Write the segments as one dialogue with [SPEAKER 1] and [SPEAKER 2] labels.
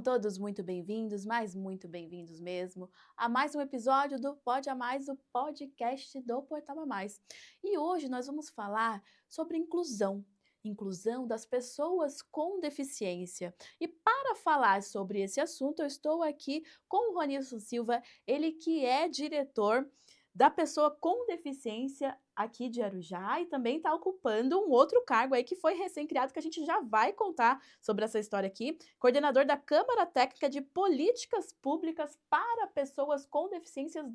[SPEAKER 1] Sejam todos muito bem-vindos, mas muito bem-vindos mesmo, a mais um episódio do Pode a Mais, o podcast do Portal a Mais. E hoje nós vamos falar sobre inclusão, inclusão das pessoas com deficiência. E para falar sobre esse assunto, eu estou aqui com o Ronilson Silva, ele que é diretor da pessoa com deficiência aqui de Arujá e também está ocupando um outro cargo aí que foi recém-criado, que a gente já vai contar sobre essa história aqui, coordenador da Câmara Técnica de Políticas Públicas para Pessoas com deficiência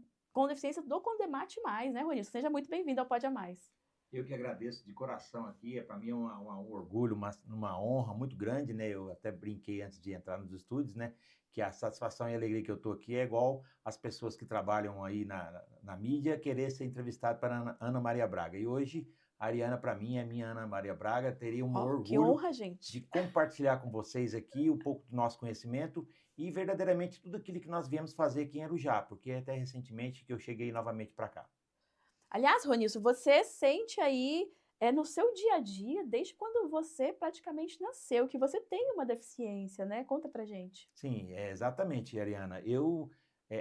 [SPEAKER 1] do Condemate Mais, né, Ronilson? Seja muito bem-vindo ao Pode a Mais.
[SPEAKER 2] Eu que agradeço de coração aqui, para mim é um orgulho, uma honra muito grande, né? Eu até brinquei antes de entrar nos estúdios, né? Que a satisfação e a alegria que eu estou aqui é igual as pessoas que trabalham aí na mídia querer ser entrevistado para Ana Maria Braga. E hoje, a Ariana, para mim, é minha Ana Maria Braga. Teria um
[SPEAKER 1] Ó, que
[SPEAKER 2] orgulho
[SPEAKER 1] honra,
[SPEAKER 2] de
[SPEAKER 1] gente.
[SPEAKER 2] compartilhar com vocês aqui um pouco do nosso conhecimento e verdadeiramente tudo aquilo que nós viemos fazer aqui em Arujá, porque até recentemente que eu cheguei novamente para cá.
[SPEAKER 1] Aliás, Ronilson, você sente aí, no seu dia a dia, desde quando você praticamente nasceu, que você tem uma deficiência, né? Conta pra gente.
[SPEAKER 2] Sim, exatamente, Ariana.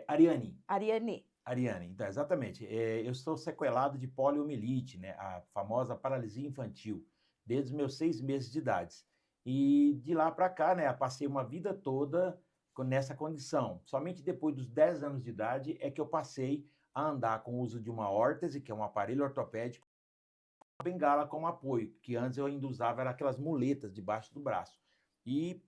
[SPEAKER 2] Ariane,
[SPEAKER 1] Ariane.
[SPEAKER 2] Ariane, então, exatamente. Eu sou sequelado de poliomielite, né, a famosa paralisia infantil, desde os meus 6 meses de idade. E de lá para cá, né, eu passei uma vida toda nessa condição. Somente depois dos 10 anos de idade é que eu passei a andar com o uso de uma órtese, que é um aparelho ortopédico, uma bengala como apoio, que antes eu ainda usava era aquelas muletas debaixo do braço. E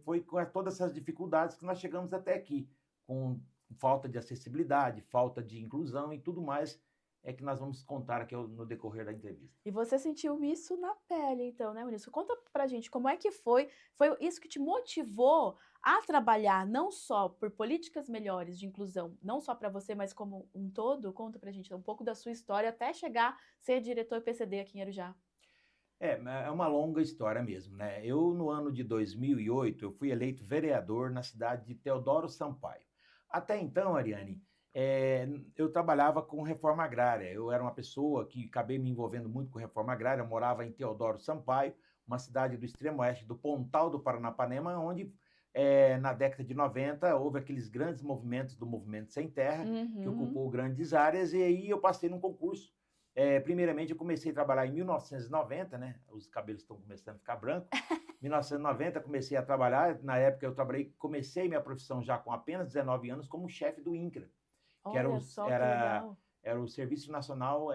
[SPEAKER 2] foi com todas essas dificuldades que nós chegamos até aqui, com falta de acessibilidade, falta de inclusão e tudo mais, é que nós vamos contar aqui no decorrer da entrevista.
[SPEAKER 1] E você sentiu isso na pele, então, né, Ronilson? Conta pra gente como é que foi isso que te motivou a trabalhar não só por políticas melhores de inclusão, não só para você, mas como um todo? Conta pra gente um pouco da sua história até chegar a ser diretor PCD aqui em Arujá.
[SPEAKER 2] É uma longa história mesmo, né? Eu, no ano de 2008, eu fui eleito vereador na cidade de Teodoro Sampaio. Até então, Ariane, eu trabalhava com reforma agrária. Eu era uma pessoa que acabei me envolvendo muito com reforma agrária. Eu morava em Teodoro Sampaio, uma cidade do extremo oeste do Pontal do Paranapanema, onde, na década de 90, houve aqueles grandes movimentos do Movimento Sem Terra, que
[SPEAKER 1] Uhum.
[SPEAKER 2] ocupou grandes áreas, e aí eu passei num concurso. Primeiramente, eu comecei a trabalhar em 1990, né? Os cabelos estão começando a ficar brancos. 1990, comecei a trabalhar. Na época, comecei minha profissão já com apenas 19 anos como chefe do INCRA, que
[SPEAKER 1] Olha só que legal.
[SPEAKER 2] era o Serviço Nacional,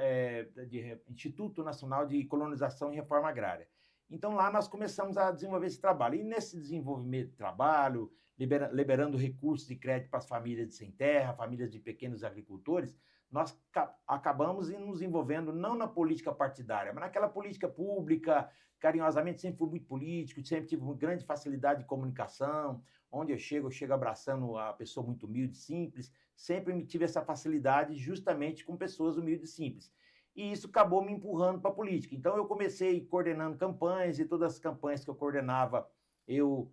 [SPEAKER 2] Instituto Nacional de Colonização e Reforma Agrária. Então, lá nós começamos a desenvolver esse trabalho. E nesse desenvolvimento de trabalho, liberando recursos de crédito para as famílias de sem terra, famílias de pequenos agricultores, nós acabamos nos envolvendo não na política partidária, mas naquela política pública. Carinhosamente, sempre fui muito político, sempre tive uma grande facilidade de comunicação. Onde eu chego abraçando a pessoa muito humilde, simples. Sempre me tive essa facilidade justamente com pessoas humildes e simples. E isso acabou me empurrando para a política. Então, eu comecei coordenando campanhas, e todas as campanhas que eu coordenava, eu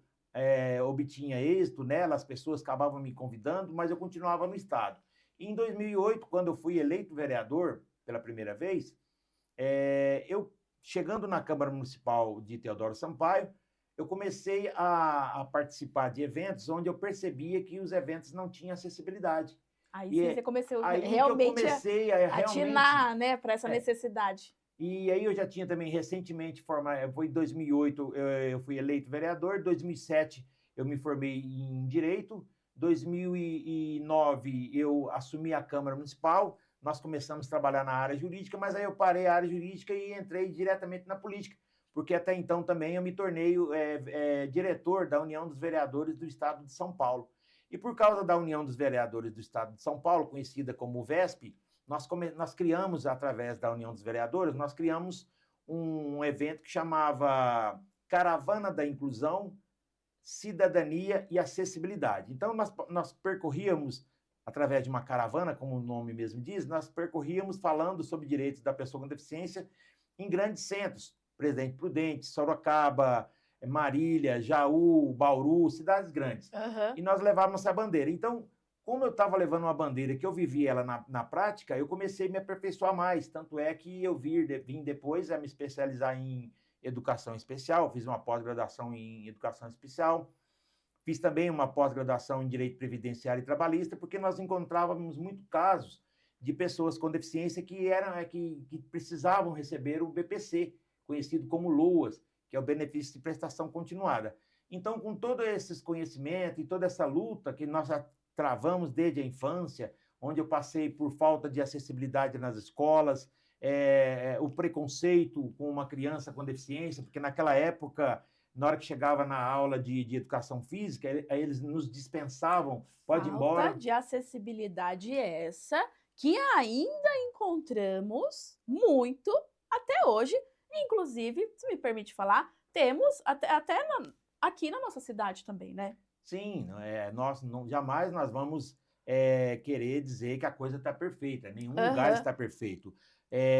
[SPEAKER 2] obtinha êxito nela, as pessoas acabavam me convidando, mas eu continuava no Estado. E em 2008, quando eu fui eleito vereador pela primeira vez, eu, chegando na Câmara Municipal de Teodoro Sampaio, eu comecei a participar de eventos onde eu percebia que os eventos não tinham acessibilidade.
[SPEAKER 1] Aí
[SPEAKER 2] E
[SPEAKER 1] sim você
[SPEAKER 2] é
[SPEAKER 1] começou
[SPEAKER 2] aí que eu
[SPEAKER 1] realmente a
[SPEAKER 2] comecei a realmente.
[SPEAKER 1] atinar, né, para essa
[SPEAKER 2] É,
[SPEAKER 1] necessidade.
[SPEAKER 2] e aí eu já tinha também recentemente formado, foi em 2008 eu fui eleito vereador, 2007 eu me formei em Direito, 2009 eu assumi a Câmara Municipal, nós começamos a trabalhar na área jurídica, mas aí eu parei a área jurídica e entrei diretamente na política, porque até então também eu me tornei diretor da União dos Vereadores do Estado de São Paulo. E por causa da União dos Vereadores do Estado de São Paulo, conhecida como VESP, nós criamos, através da União dos Vereadores, nós criamos um evento que chamava Caravana da Inclusão, Cidadania e Acessibilidade. Então, nós percorríamos, através de uma caravana, como o nome mesmo diz, nós percorríamos falando sobre direitos da pessoa com deficiência em grandes centros, Presidente Prudente, Sorocaba, Marília, Jaú, Bauru, cidades grandes.
[SPEAKER 1] Aham.
[SPEAKER 2] E nós levávamos essa bandeira. Então, como eu estava levando uma bandeira que eu vivi ela na prática, eu comecei a me aperfeiçoar mais. Tanto é que eu vim depois a me especializar em educação especial, fiz uma pós-graduação em educação especial, Fiz também uma pós-graduação em Direito Previdenciário e Trabalhista, porque nós encontrávamos muitos casos de pessoas com deficiência que precisavam receber o BPC, conhecido como LOAS, que é o Benefício de Prestação Continuada. Então, com todos esses conhecimentos e toda essa luta que nós já travamos desde a infância, onde eu passei por falta de acessibilidade nas escolas, o preconceito com uma criança com deficiência, porque naquela época, na hora que chegava na aula de educação física, eles nos dispensavam, pode ir
[SPEAKER 1] Falta
[SPEAKER 2] embora.
[SPEAKER 1] de acessibilidade essa que ainda encontramos muito até hoje. Inclusive, se me permite falar, temos aqui na nossa cidade também, né?
[SPEAKER 2] Sim, nós jamais nós vamos querer dizer que a coisa está perfeita. Nenhum lugar
[SPEAKER 1] Aham.
[SPEAKER 2] está perfeito.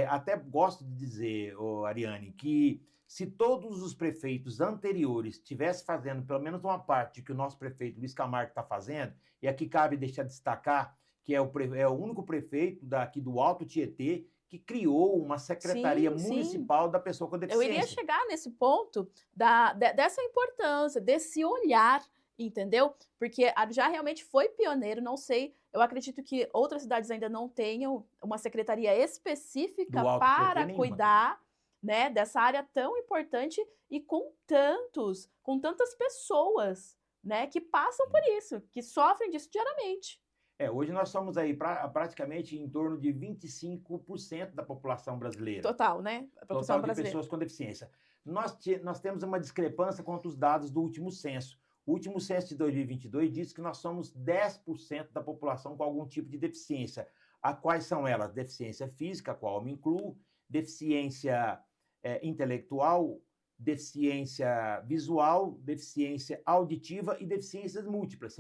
[SPEAKER 2] Até gosto de dizer, Ariane, que se todos os prefeitos anteriores tivessem fazendo pelo menos uma parte que o nosso prefeito Luiz Camargo está fazendo, e aqui cabe deixar destacar que é o único prefeito daqui do Alto Tietê que criou uma secretaria
[SPEAKER 1] Sim, sim.
[SPEAKER 2] municipal da pessoa com
[SPEAKER 1] Eu iria
[SPEAKER 2] deficiência.
[SPEAKER 1] chegar nesse ponto dessa importância, desse olhar, entendeu? Porque Arujá realmente foi pioneiro, não sei, eu acredito que outras cidades ainda não tenham uma secretaria específica
[SPEAKER 2] Do Alto Tietê,
[SPEAKER 1] para
[SPEAKER 2] nenhuma tem.
[SPEAKER 1] cuidar, né, dessa área tão importante e com tantas pessoas, né, que passam por isso, que sofrem disso diariamente.
[SPEAKER 2] Hoje nós somos aí praticamente em torno de 25% da população brasileira,
[SPEAKER 1] Total, né? A população
[SPEAKER 2] total de
[SPEAKER 1] brasileira.
[SPEAKER 2] pessoas com deficiência. Nós temos uma discrepância quanto os dados do último censo. O último censo de 2022 diz que nós somos 10% da população com algum tipo de deficiência. Quais são elas? Deficiência física, a qual eu me incluo, deficiência intelectual, deficiência visual, deficiência auditiva e deficiências múltiplas.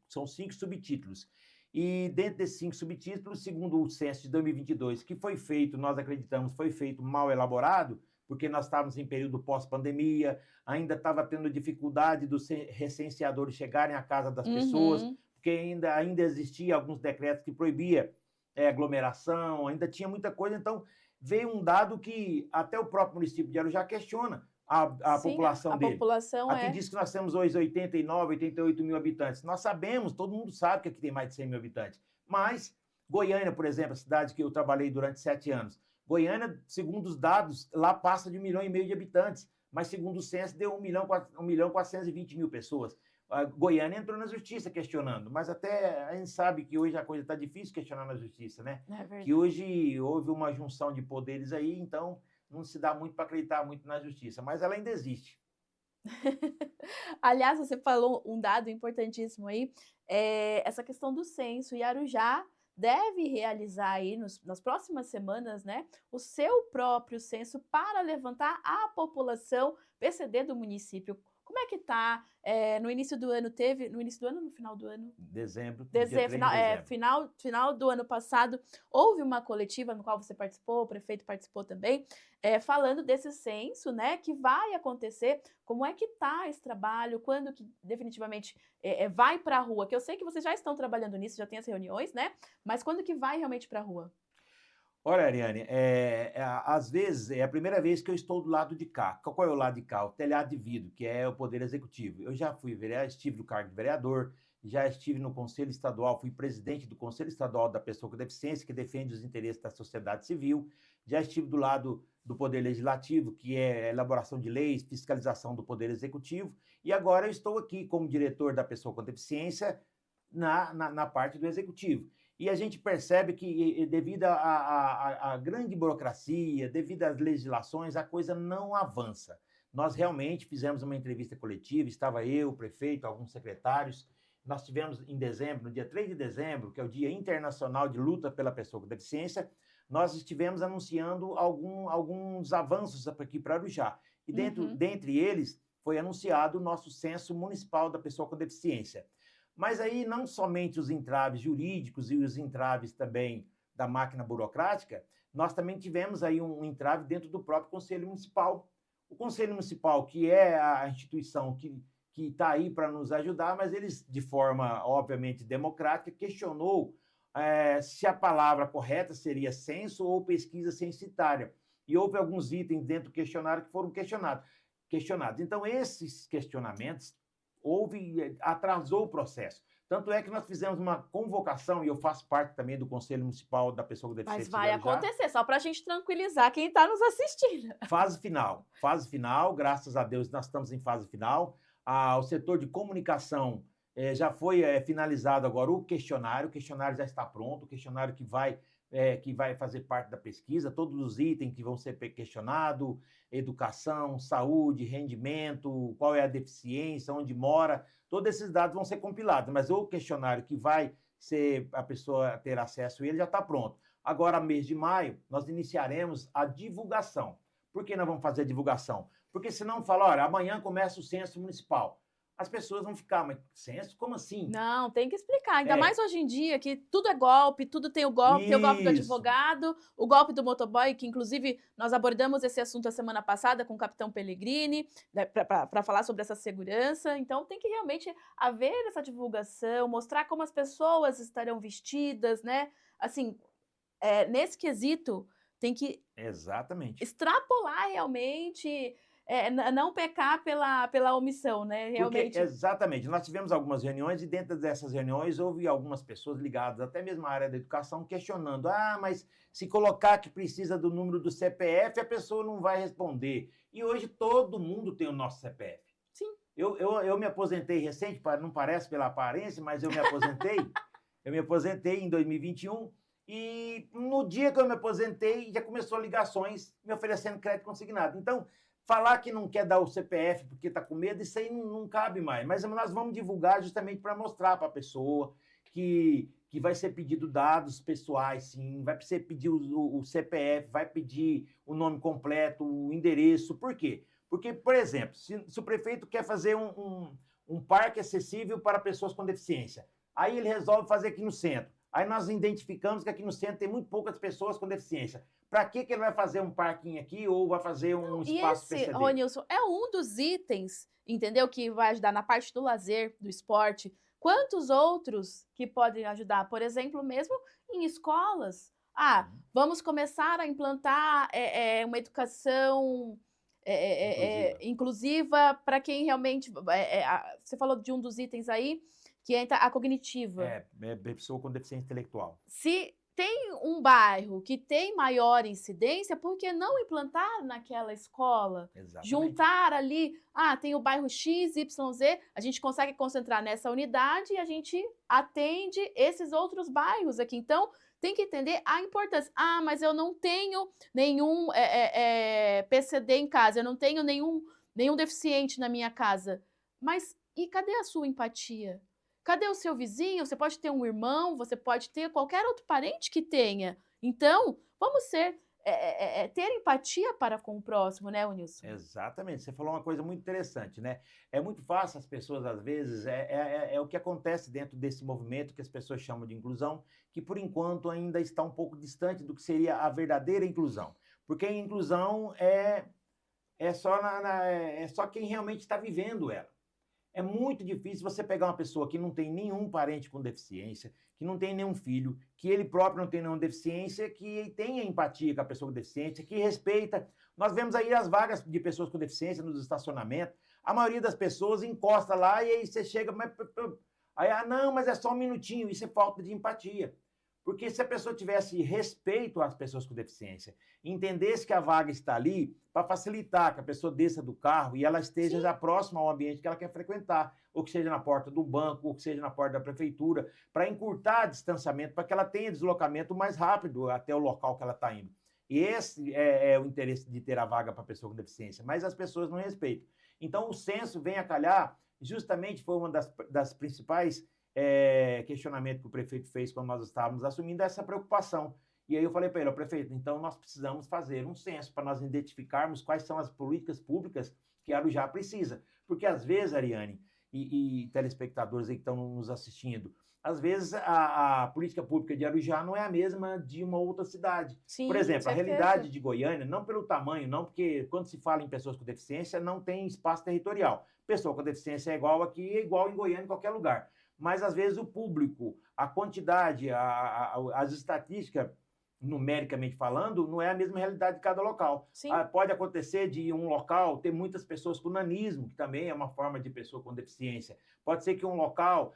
[SPEAKER 2] São 5 subtítulos. E dentro desses 5 subtítulos, segundo o censo de 2022, que foi feito, nós acreditamos, foi feito mal elaborado, porque nós estávamos em período pós-pandemia, ainda estava tendo dificuldade dos recenseadores chegarem à casa das pessoas,
[SPEAKER 1] Uhum.
[SPEAKER 2] porque ainda existia alguns decretos que proibia aglomeração, ainda tinha muita coisa. Então, veio um dado que até o próprio município de Arujá questiona a
[SPEAKER 1] Sim,
[SPEAKER 2] população
[SPEAKER 1] a
[SPEAKER 2] dele.
[SPEAKER 1] população
[SPEAKER 2] Aqui diz que nós temos hoje 89, 88 mil habitantes. Nós sabemos, todo mundo sabe que aqui tem mais de 100 mil habitantes. Mas Goiânia, por exemplo, a cidade que eu trabalhei durante 7 anos, Goiânia, segundo os dados, lá passa de 1,5 milhão de habitantes. Mas segundo o censo, deu 1.420.000 pessoas. A Goiânia entrou na justiça questionando, mas até a gente sabe que hoje a coisa está difícil questionar na justiça, né?
[SPEAKER 1] É verdade.
[SPEAKER 2] Que hoje houve uma junção de poderes aí, então não se dá muito para acreditar muito na justiça, mas ela ainda existe.
[SPEAKER 1] Aliás, você falou um dado importantíssimo aí, essa questão do censo. E Arujá deve realizar aí nas próximas semanas, né, o seu próprio censo para levantar a população PCD do município. Como é que tá? No início do ano teve, no início do ano ou no final do ano?
[SPEAKER 2] Dezembro, dia 3 de dezembro.
[SPEAKER 1] Final do ano passado, houve uma coletiva no qual você participou, o prefeito participou também, falando desse censo, né, que vai acontecer. Como é que tá esse trabalho? Quando que definitivamente vai para a rua? Que eu sei que vocês já estão trabalhando nisso, já tem as reuniões, né? Mas quando que vai realmente para a rua?
[SPEAKER 2] Olha, Ariane, às vezes é a primeira vez que eu estou do lado de cá. Qual é o lado de cá? O telhado de vidro, que é o Poder Executivo. Eu já fui vereador, estive no cargo de vereador, já estive no Conselho Estadual, fui presidente do Conselho Estadual da Pessoa com Deficiência, que defende os interesses da sociedade civil. Já estive do lado do Poder Legislativo, que é a elaboração de leis, fiscalização do Poder Executivo. E agora eu estou aqui como diretor da Pessoa com Deficiência na parte do Executivo. E a gente percebe que, devido à grande burocracia, devido às legislações, a coisa não avança. Nós realmente fizemos uma entrevista coletiva, estava eu, o prefeito, alguns secretários. Nós tivemos em dezembro, no dia 3 de dezembro, que é o Dia Internacional de Luta pela Pessoa com Deficiência, nós estivemos anunciando alguns avanços aqui para Arujá. E dentre eles, foi anunciado o nosso Censo Municipal da Pessoa com Deficiência. Mas aí não somente os entraves jurídicos e os entraves também da máquina burocrática, nós também tivemos aí um entrave dentro do próprio Conselho Municipal. O Conselho Municipal, que é a instituição que está aí para nos ajudar, mas eles, de forma, obviamente, democrática, questionou se a palavra correta seria censo ou pesquisa censitária. E houve alguns itens dentro do questionário que foram questionados. Então, esses questionamentos atrasou o processo. Tanto é que nós fizemos uma convocação, e eu faço parte também do Conselho Municipal da Pessoa com
[SPEAKER 1] Mas
[SPEAKER 2] Deficiência de
[SPEAKER 1] vai
[SPEAKER 2] Arujá.
[SPEAKER 1] acontecer, só para a gente tranquilizar quem está nos assistindo.
[SPEAKER 2] Fase final, graças a Deus nós estamos em fase final. O setor de comunicação já foi finalizado agora o questionário já está pronto, o questionário que vai fazer parte da pesquisa, todos os itens que vão ser questionados, educação, saúde, rendimento, qual é a deficiência, onde mora, todos esses dados vão ser compilados, mas o questionário que vai ser a pessoa ter acesso a ele já está pronto. Agora, mês de maio, nós iniciaremos a divulgação. Por que nós vamos fazer a divulgação? Porque senão fala, olha, amanhã começa o censo municipal. As pessoas vão ficar, mas censo? Como assim?
[SPEAKER 1] Não, tem que explicar. Ainda mais hoje em dia, que tudo é golpe, tudo tem o golpe. Tem o golpe do advogado, o golpe do motoboy, que inclusive nós abordamos esse assunto a semana passada com o capitão Pellegrini, né, para falar sobre essa segurança. Então tem que realmente haver essa divulgação, mostrar como as pessoas estarão vestidas, né? Assim, nesse quesito, tem que extrapolar realmente, não pecar pela omissão, né? Realmente.
[SPEAKER 2] Exatamente. Nós tivemos algumas reuniões e dentro dessas reuniões houve algumas pessoas ligadas até mesmo à área da educação questionando, mas se colocar que precisa do número do CPF, a pessoa não vai responder. E hoje todo mundo tem o nosso CPF.
[SPEAKER 1] Sim.
[SPEAKER 2] Eu me aposentei recente, não parece pela aparência, mas eu me aposentei. Eu me aposentei em 2021 e no dia que eu me aposentei já começou ligações me oferecendo crédito consignado. Então, falar que não quer dar o CPF porque está com medo, isso aí não cabe mais. Mas nós vamos divulgar justamente para mostrar para a pessoa que vai ser pedido dados pessoais, sim, vai ser pedir o CPF, vai pedir o nome completo, o endereço. Por quê? Porque, por exemplo, se o prefeito quer fazer um parque acessível para pessoas com deficiência, aí ele resolve fazer aqui no centro. Aí nós identificamos que aqui no centro tem muito poucas pessoas com deficiência. Para que ele vai fazer um parquinho aqui ou vai fazer um espaço PCD?
[SPEAKER 1] Ronilson, é um dos itens, entendeu? Que vai ajudar na parte do lazer, do esporte. Quantos outros que podem ajudar? Por exemplo, mesmo em escolas. Vamos começar a implantar uma educação inclusiva para quem realmente... você falou de um dos itens aí, que é a cognitiva.
[SPEAKER 2] Pessoa com deficiência intelectual.
[SPEAKER 1] Se tem um bairro que tem maior incidência, por que não implantar naquela escola?
[SPEAKER 2] Exatamente.
[SPEAKER 1] Juntar ali, tem o bairro X, Y, Z, a gente consegue concentrar nessa unidade e a gente atende esses outros bairros aqui. Então, tem que entender a importância. Mas eu não tenho nenhum PCD em casa, eu não tenho nenhum deficiente na minha casa. Mas e cadê a sua empatia? Cadê o seu vizinho? Você pode ter um irmão, você pode ter qualquer outro parente que tenha. Então, vamos ter empatia para com o próximo, né, Ronilson?
[SPEAKER 2] Exatamente. Você falou uma coisa muito interessante, né? É muito fácil as pessoas, às vezes, é o que acontece dentro desse movimento que as pessoas chamam de inclusão, que por enquanto ainda está um pouco distante do que seria a verdadeira inclusão. Porque a inclusão é só quem realmente está vivendo ela. É muito difícil você pegar uma pessoa que não tem nenhum parente com deficiência, que não tem nenhum filho, que ele próprio não tem nenhuma deficiência, que tenha empatia com a pessoa com deficiência, que respeita. Nós vemos aí as vagas de pessoas com deficiência nos estacionamentos. A maioria das pessoas encosta lá e aí você chega... não, mas é só um minutinho. Isso é falta de empatia. Porque se a pessoa tivesse respeito às pessoas com deficiência, entendesse que a vaga está ali para facilitar que a pessoa desça do carro e ela esteja já próxima ao ambiente que ela quer frequentar, ou que seja na porta do banco, ou que seja na porta da prefeitura, para encurtar o distanciamento, para que ela tenha deslocamento mais rápido até o local que ela está indo. E esse é o interesse de ter a vaga para a pessoa com deficiência, mas as pessoas não respeitam. Então, o censo vem a calhar, justamente foi uma das principais questionamento que o prefeito fez quando nós estávamos assumindo essa preocupação. E aí eu falei para ele, prefeito, então nós precisamos fazer um censo para nós identificarmos quais são as políticas públicas que Arujá precisa. Porque às vezes, Ariane e telespectadores aí que estão nos assistindo, às vezes a política pública de Arujá não é a mesma de uma outra cidade.
[SPEAKER 1] Sim,
[SPEAKER 2] por exemplo, a realidade de Goiânia, não pelo tamanho, não, porque quando se fala em pessoas com deficiência, não tem espaço territorial. Pessoa com deficiência é igual aqui, é igual em Goiânia, em qualquer lugar. Mas, às vezes, o público, a quantidade, as estatísticas numericamente falando, não é a mesma realidade de cada local.
[SPEAKER 1] Sim.
[SPEAKER 2] Pode acontecer de um local ter muitas pessoas com nanismo, que também é uma forma de pessoa com deficiência. Pode ser que um local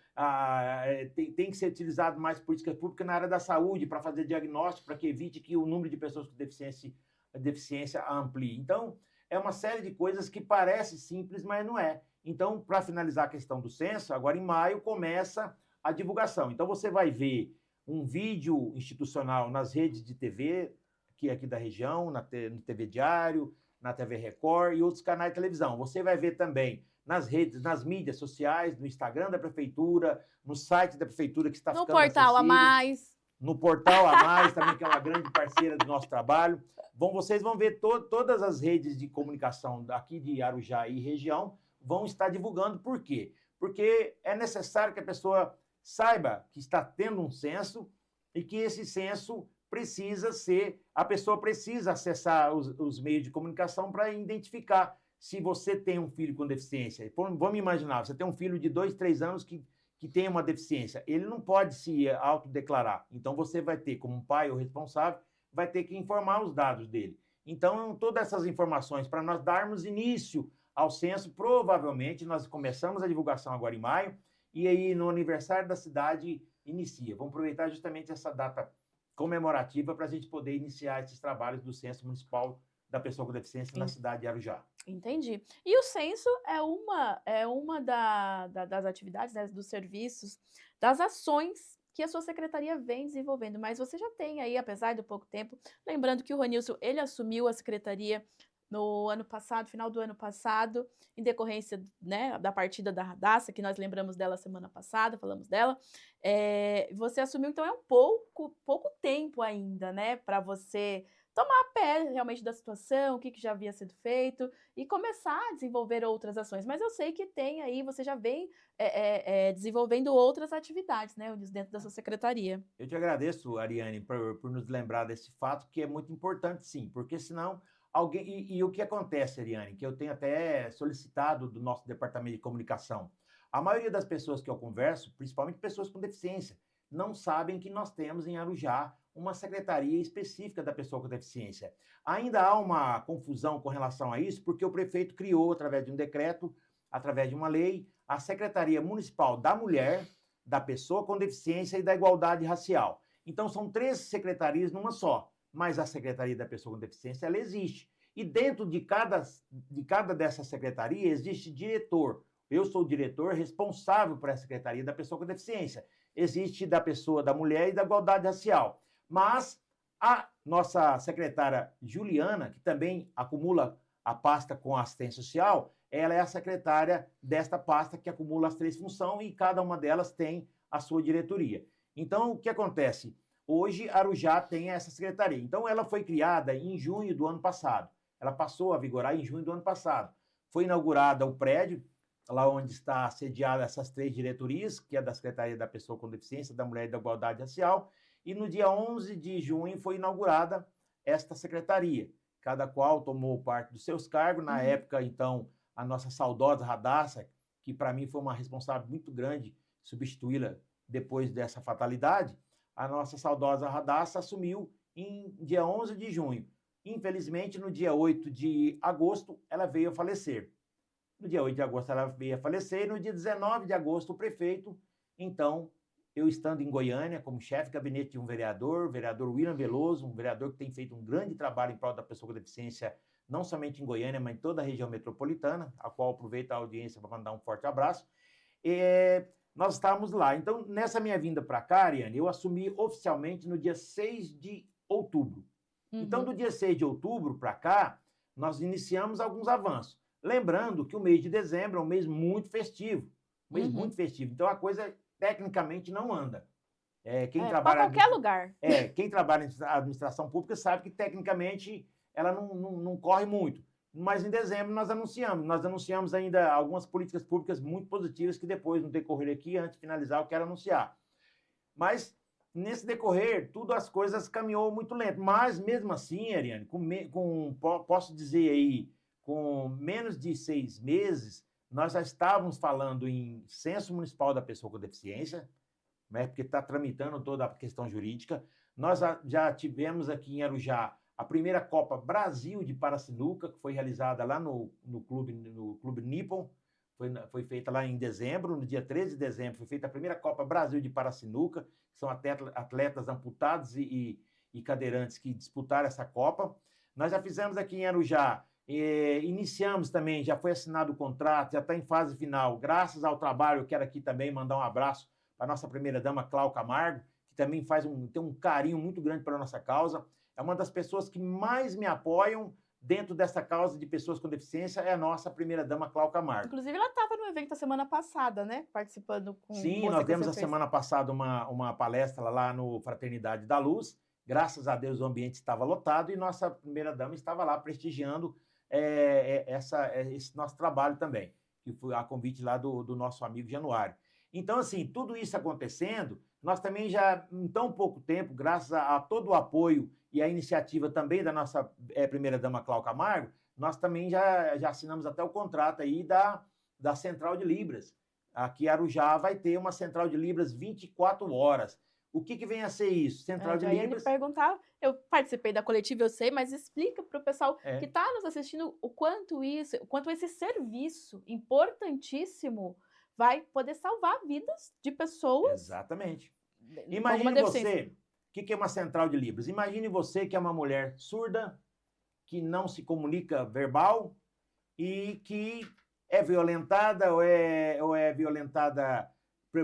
[SPEAKER 2] tem que ser utilizado mais políticas públicas na área da saúde para fazer diagnóstico, para que evite que o número de pessoas com deficiência amplie. Então, é uma série de coisas que parece simples, mas não é. Então, para finalizar a questão do censo, agora em maio começa a divulgação. Então, você vai ver um vídeo institucional nas redes de TV, que é aqui da região, no TV Diário, na TV Record e outros canais de televisão. Você vai ver também nas redes, nas mídias sociais, no Instagram da Prefeitura, no site da Prefeitura, que está
[SPEAKER 1] No
[SPEAKER 2] ficando
[SPEAKER 1] Portal a
[SPEAKER 2] acessível,
[SPEAKER 1] Mais.
[SPEAKER 2] no Portal a Mais, também, que é uma grande parceira do nosso trabalho. Vocês vão ver todas as redes de comunicação aqui de Arujá e região vão estar divulgando. Por quê? Porque é necessário que a pessoa saiba que está tendo um censo e que esse censo a pessoa precisa acessar os meios de comunicação para identificar se você tem um filho com deficiência. Vamos imaginar, você tem um filho de 2, 3 anos que tem uma deficiência. Ele não pode se autodeclarar. Então, você vai ter, como um pai ou responsável, vai ter que informar os dados dele. Então, todas essas informações, para nós darmos início ao censo, provavelmente nós começamos a divulgação agora em maio, e aí no aniversário da cidade inicia. Vamos aproveitar justamente essa data comemorativa para a gente poder iniciar esses trabalhos do Censo Municipal da Pessoa com Deficiência na cidade de Arujá.
[SPEAKER 1] Entendi. E o censo é uma das atividades, né, dos serviços, das ações que a sua secretaria vem desenvolvendo. Mas você já tem aí, apesar do pouco tempo, lembrando que o Ronilson, ele assumiu a secretaria no ano passado, final do ano passado, em decorrência, né, da partida da Radassa, que nós lembramos dela semana passada, falamos dela. Você assumiu, então é um pouco tempo ainda, né, para você tomar pé realmente da situação, o que já havia sido feito e começar a desenvolver outras ações. Mas eu sei que tem aí, você já vem desenvolvendo outras atividades, né, dentro da sua secretaria.
[SPEAKER 2] Eu te agradeço, Ariane, por nos lembrar desse fato, que é muito importante, sim, porque senão alguém... E o que acontece, Ariane, que eu tenho até solicitado do nosso departamento de comunicação, a maioria das pessoas que eu converso, principalmente pessoas com deficiência, não sabem que nós temos em Arujá uma secretaria específica da pessoa com deficiência. Ainda há uma confusão com relação a isso, porque o prefeito criou, através de um decreto, através de uma lei, a Secretaria Municipal da Mulher, da Pessoa com Deficiência e da Igualdade Racial. Então, são 3 secretarias numa só, mas a Secretaria da Pessoa com Deficiência, ela existe. E dentro de cada dessa secretaria existe diretor. Eu sou o diretor responsável por essa Secretaria da Pessoa com Deficiência. Existe da Pessoa da Mulher e da Igualdade Racial. Mas a nossa secretária Juliana, que também acumula a pasta com assistência social, ela é a secretária desta pasta que acumula as 3 funções e cada uma delas tem a sua diretoria. Então, o que acontece? Hoje, Arujá tem essa secretaria. Então, ela foi criada em junho do ano passado. Ela passou a vigorar em junho do ano passado. Foi inaugurada o prédio, lá onde está sediada essas 3 diretorias, que é da Secretaria da Pessoa com Deficiência, da Mulher e da Igualdade Racial, e no dia 11 de junho foi inaugurada esta secretaria, cada qual tomou parte dos seus cargos. Na época, então, a nossa saudosa Radassa, que para mim foi uma responsabilidade muito grande substituí-la depois dessa fatalidade, a nossa saudosa Radassa assumiu em dia 11 de junho. Infelizmente, no dia 8 de agosto, ela veio a falecer. No dia 8 de agosto, ela veio a falecer, e no dia 19 de agosto, o prefeito, então, eu estando em Goiânia como chefe de gabinete de um vereador, vereador William Veloso, um vereador que tem feito um grande trabalho em prol da pessoa com deficiência, não somente em Goiânia, mas em toda a região metropolitana, a qual aproveito a audiência para mandar um forte abraço. Nós estávamos lá. Então, nessa minha vinda para cá, Ariane, eu assumi oficialmente no dia 6 de outubro. Então, do dia 6 de outubro para cá, nós iniciamos alguns avanços. Lembrando que o mês de dezembro é um mês muito festivo. Muito festivo. Então, a coisa tecnicamente não anda.
[SPEAKER 1] Para qualquer lugar.
[SPEAKER 2] Quem trabalha na administração pública sabe que tecnicamente ela não corre muito. Mas em dezembro nós anunciamos ainda algumas políticas públicas muito positivas que depois, no decorrer aqui, antes de finalizar, eu quero anunciar. Mas nesse decorrer, tudo as coisas caminhou muito lento. Mas mesmo assim, Ariane, posso dizer aí, com menos de 6 meses, nós já estávamos falando em censo municipal da pessoa com deficiência, né, porque está tramitando toda a questão jurídica. Nós já tivemos aqui em Arujá a primeira Copa Brasil de Parasinuca, que foi realizada lá no Clube Nippon, foi feita lá em dezembro, no dia 13 de dezembro, foi feita a primeira Copa Brasil de Parasinuca, que são atletas amputados e cadeirantes que disputaram essa Copa. Nós já fizemos aqui em Arujá, iniciamos também, já foi assinado o contrato, já está em fase final, graças ao trabalho, eu quero aqui também mandar um abraço para a nossa primeira-dama, Cláudia Camargo, que também tem um carinho muito grande pela nossa causa, é uma das pessoas que mais me apoiam dentro dessa causa de pessoas com deficiência, é a nossa primeira-dama, Cláudia Camargo.
[SPEAKER 1] Inclusive, ela estava no evento a semana passada, né? Participando com
[SPEAKER 2] Sim,
[SPEAKER 1] você,
[SPEAKER 2] nós
[SPEAKER 1] que
[SPEAKER 2] demos
[SPEAKER 1] você
[SPEAKER 2] a
[SPEAKER 1] fez.
[SPEAKER 2] semana passada uma palestra lá no Fraternidade da Luz. Graças a Deus o ambiente estava lotado e nossa primeira-dama estava lá prestigiando esse nosso trabalho também, que foi a convite lá do nosso amigo Januário. Então, assim, tudo isso acontecendo, nós também já, em tão pouco tempo, graças a todo o apoio e a iniciativa também da nossa primeira-dama Cláudia Camargo, nós também já assinamos até o contrato aí da Central de Libras. Aqui Arujá vai ter uma Central de Libras 24 horas. O que vem a ser isso? Central de
[SPEAKER 1] já ia lhe
[SPEAKER 2] Libras...
[SPEAKER 1] perguntar, eu participei da coletiva, eu sei, mas explica para o pessoal que está nos assistindo o quanto esse serviço importantíssimo vai poder salvar vidas de pessoas.
[SPEAKER 2] Exatamente.
[SPEAKER 1] Com
[SPEAKER 2] Imagine você, o que é uma Central de Libras? Imagine você que é uma mulher surda, que não se comunica verbal e que é violentada ou é violentada,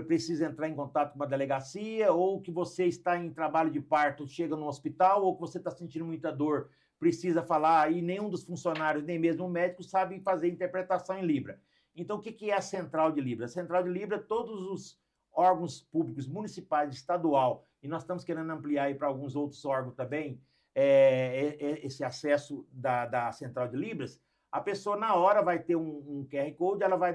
[SPEAKER 2] precisa entrar em contato com uma delegacia, ou que você está em trabalho de parto, chega no hospital, ou que você está sentindo muita dor, precisa falar, e nenhum dos funcionários, nem mesmo o médico, sabe fazer interpretação em Libra. Então, o que é a Central de Libra? A Central de Libra, todos os órgãos públicos, municipais, estadual, e nós estamos querendo ampliar aí para alguns outros órgãos também, esse acesso da Central de Libras. A pessoa, na hora, vai ter um QR Code, ela vai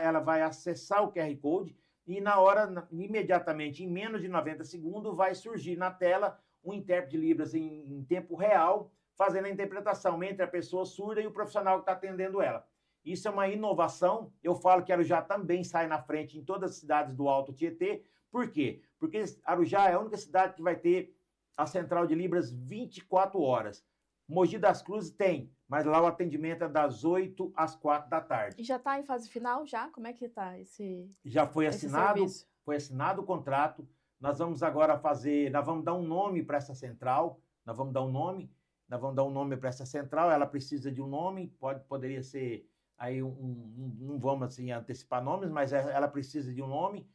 [SPEAKER 2] ela vai acessar o QR Code e, na hora, imediatamente, em menos de 90 segundos, vai surgir na tela um intérprete de Libras em tempo real, fazendo a interpretação entre a pessoa surda e o profissional que está atendendo ela. Isso é uma inovação. Eu falo que Arujá também sai na frente em todas as cidades do Alto Tietê. Por quê? Porque Arujá é a única cidade que vai ter a Central de Libras 24 horas. Mogi das Cruzes tem, mas lá o atendimento é das 8 às 4 da tarde.
[SPEAKER 1] E já está em fase final já? Como é que está esse
[SPEAKER 2] Já foi assinado,
[SPEAKER 1] serviço?
[SPEAKER 2] foi assinado o contrato. Nós vamos agora nós vamos dar um nome para essa central, nós vamos dar um nome para essa central, ela precisa de um nome, poderia ser aí não vamos assim antecipar nomes, mas ela precisa de um nome.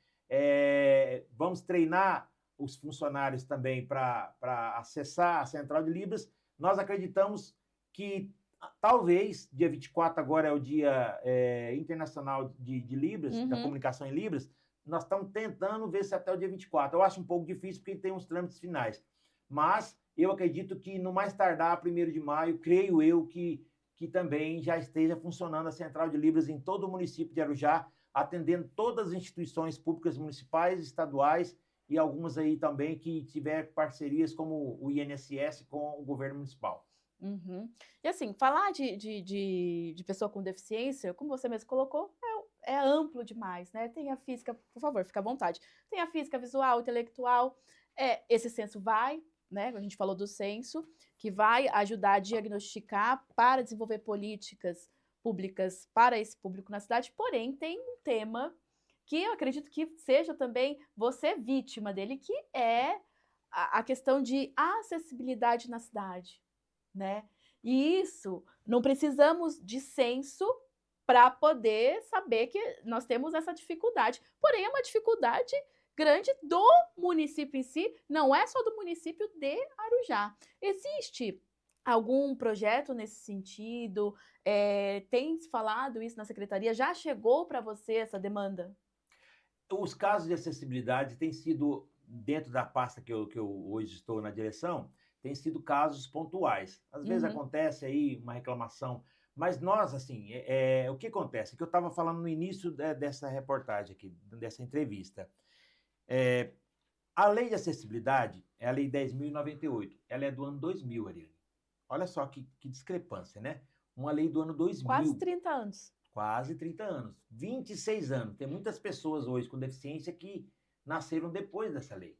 [SPEAKER 2] Vamos treinar os funcionários também para acessar a Central de Libras. Nós acreditamos que talvez, dia 24 agora é o Dia Internacional de Libras, da comunicação em Libras, nós estamos tentando ver se até o dia 24. Eu acho um pouco difícil porque tem uns trâmites finais. Mas eu acredito que no mais tardar, 1º de maio, creio eu que também já esteja funcionando a Central de Libras em todo o município de Arujá, atendendo todas as instituições públicas municipais, estaduais e algumas aí também que tiver parcerias como o INSS com o governo municipal.
[SPEAKER 1] E assim, falar de pessoa com deficiência, como você mesmo colocou, é amplo demais, né? Tem a física, por favor, fica à vontade. Tem a física, visual, intelectual, esse censo vai, né? A gente falou do censo, que vai ajudar a diagnosticar para desenvolver políticas públicas para esse público na cidade, porém tem um tema que eu acredito que seja também você vítima dele, que é a questão de acessibilidade na cidade, né? E isso, não precisamos de censo para poder saber que nós temos essa dificuldade. Porém, é uma dificuldade grande do município em si, não é só do município de Arujá. Existe algum projeto nesse sentido? Tem se falado isso na secretaria? Já chegou para você essa demanda?
[SPEAKER 2] Os casos de acessibilidade têm sido, dentro da pasta que eu hoje estou na direção, têm sido casos pontuais. Às vezes acontece aí uma reclamação, mas nós, assim, o que acontece? Que eu estava falando no início dessa reportagem aqui, dessa entrevista. A lei de acessibilidade é a lei 10.098, ela é do ano 2000, Ariane. Olha só que discrepância, né? Uma lei do ano 2000.
[SPEAKER 1] Quase 30 anos.
[SPEAKER 2] Quase 30 anos. 26 anos. Tem muitas pessoas hoje com deficiência que nasceram depois dessa lei.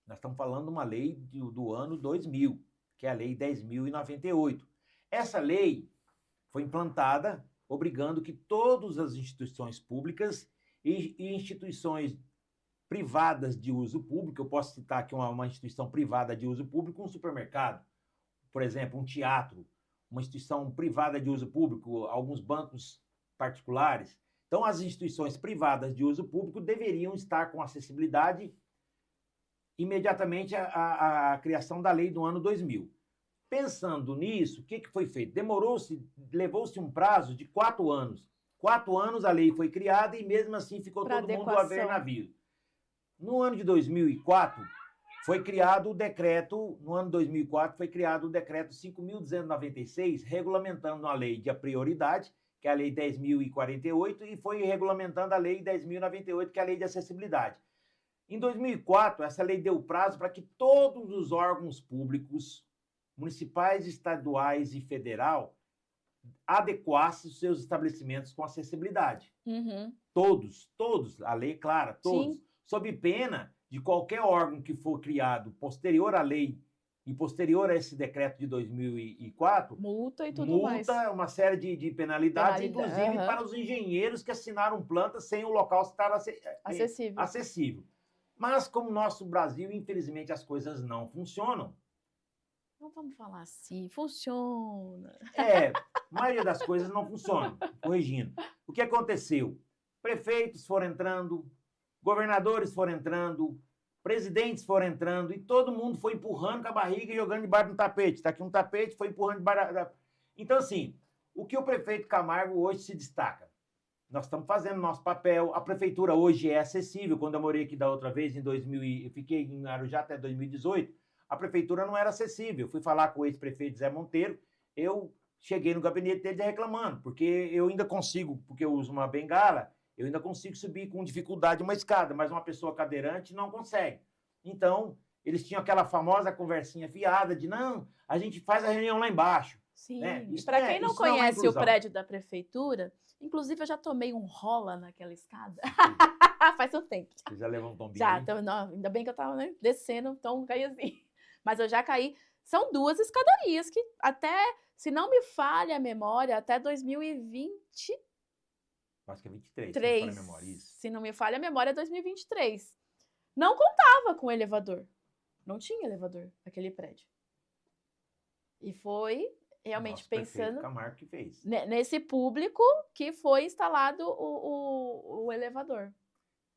[SPEAKER 2] Nós estamos falando de uma lei do ano 2000, que é a Lei 10.098. Essa lei foi implantada obrigando que todas as instituições públicas e instituições privadas de uso público, eu posso citar aqui uma instituição privada de uso público, um supermercado, por exemplo, um teatro, uma instituição privada de uso público, alguns bancos particulares. Então, as instituições privadas de uso público deveriam estar com acessibilidade imediatamente à criação da lei do ano 2000. Pensando nisso, o que foi feito? Levou-se um prazo de 4 anos. 4 anos a lei foi criada e mesmo assim ficou todo mundo a ver navio. No ano de 2004, foi criado o decreto, no ano 2004, foi criado o decreto 5.296, regulamentando a lei de prioridade, que é a lei 10.048, e foi regulamentando a lei 10.098, que é a lei de acessibilidade. Em 2004, essa lei deu prazo para que todos os órgãos públicos, municipais, estaduais e federal, adequassem os seus estabelecimentos com acessibilidade.
[SPEAKER 1] Uhum.
[SPEAKER 2] Todos, a lei é clara, todos.
[SPEAKER 1] Sim.
[SPEAKER 2] Sob pena de qualquer órgão que for criado posterior à lei e posterior a esse decreto de 2004,
[SPEAKER 1] multa e tudo mais.
[SPEAKER 2] Multa, uma série de penalidades, inclusive para os engenheiros que assinaram plantas sem o local estar acessível. Mas como nosso Brasil, infelizmente, as coisas não funcionam.
[SPEAKER 1] Não vamos falar assim, funciona.
[SPEAKER 2] A maioria das coisas não funciona. Corrigindo. O que aconteceu? Prefeitos foram entrando, governadores foram entrando, presidentes foram entrando e todo mundo foi empurrando com a barriga e jogando debaixo do tapete. Está aqui um tapete, foi empurrando debaixo da... Então, assim, o que o prefeito Camargo hoje se destaca? Nós estamos fazendo nosso papel, a prefeitura hoje é acessível. Quando eu morei aqui da outra vez, eu fiquei em Arujá até 2018, a prefeitura não era acessível. Fui falar com o ex-prefeito Zé Monteiro, eu cheguei no gabinete dele reclamando, porque eu ainda consigo, porque eu uso uma bengala, eu ainda consigo subir com dificuldade uma escada, mas uma pessoa cadeirante não consegue. Então, eles tinham aquela famosa conversinha fiada de, não, a gente faz a reunião lá embaixo.
[SPEAKER 1] Sim, né? Para quem não conhece
[SPEAKER 2] não
[SPEAKER 1] o prédio da prefeitura, inclusive eu já tomei um rola naquela escada. Faz um tempo.
[SPEAKER 2] Você já levou um tombinho?
[SPEAKER 1] Já, então, não, ainda bem que eu estava descendo, então caí assim. Mas eu já caí. São 2 escadarias que até, se não me falha a memória, até 2020...
[SPEAKER 2] Acho que é 23,
[SPEAKER 1] 3,
[SPEAKER 2] se não me falha a memória. Isso.
[SPEAKER 1] Se não me falha a memória, é 2023. Não contava com elevador. Não tinha elevador naquele prédio. E foi realmente
[SPEAKER 2] Nosso
[SPEAKER 1] pensando
[SPEAKER 2] Camargo que fez.
[SPEAKER 1] Nesse público que foi instalado o elevador.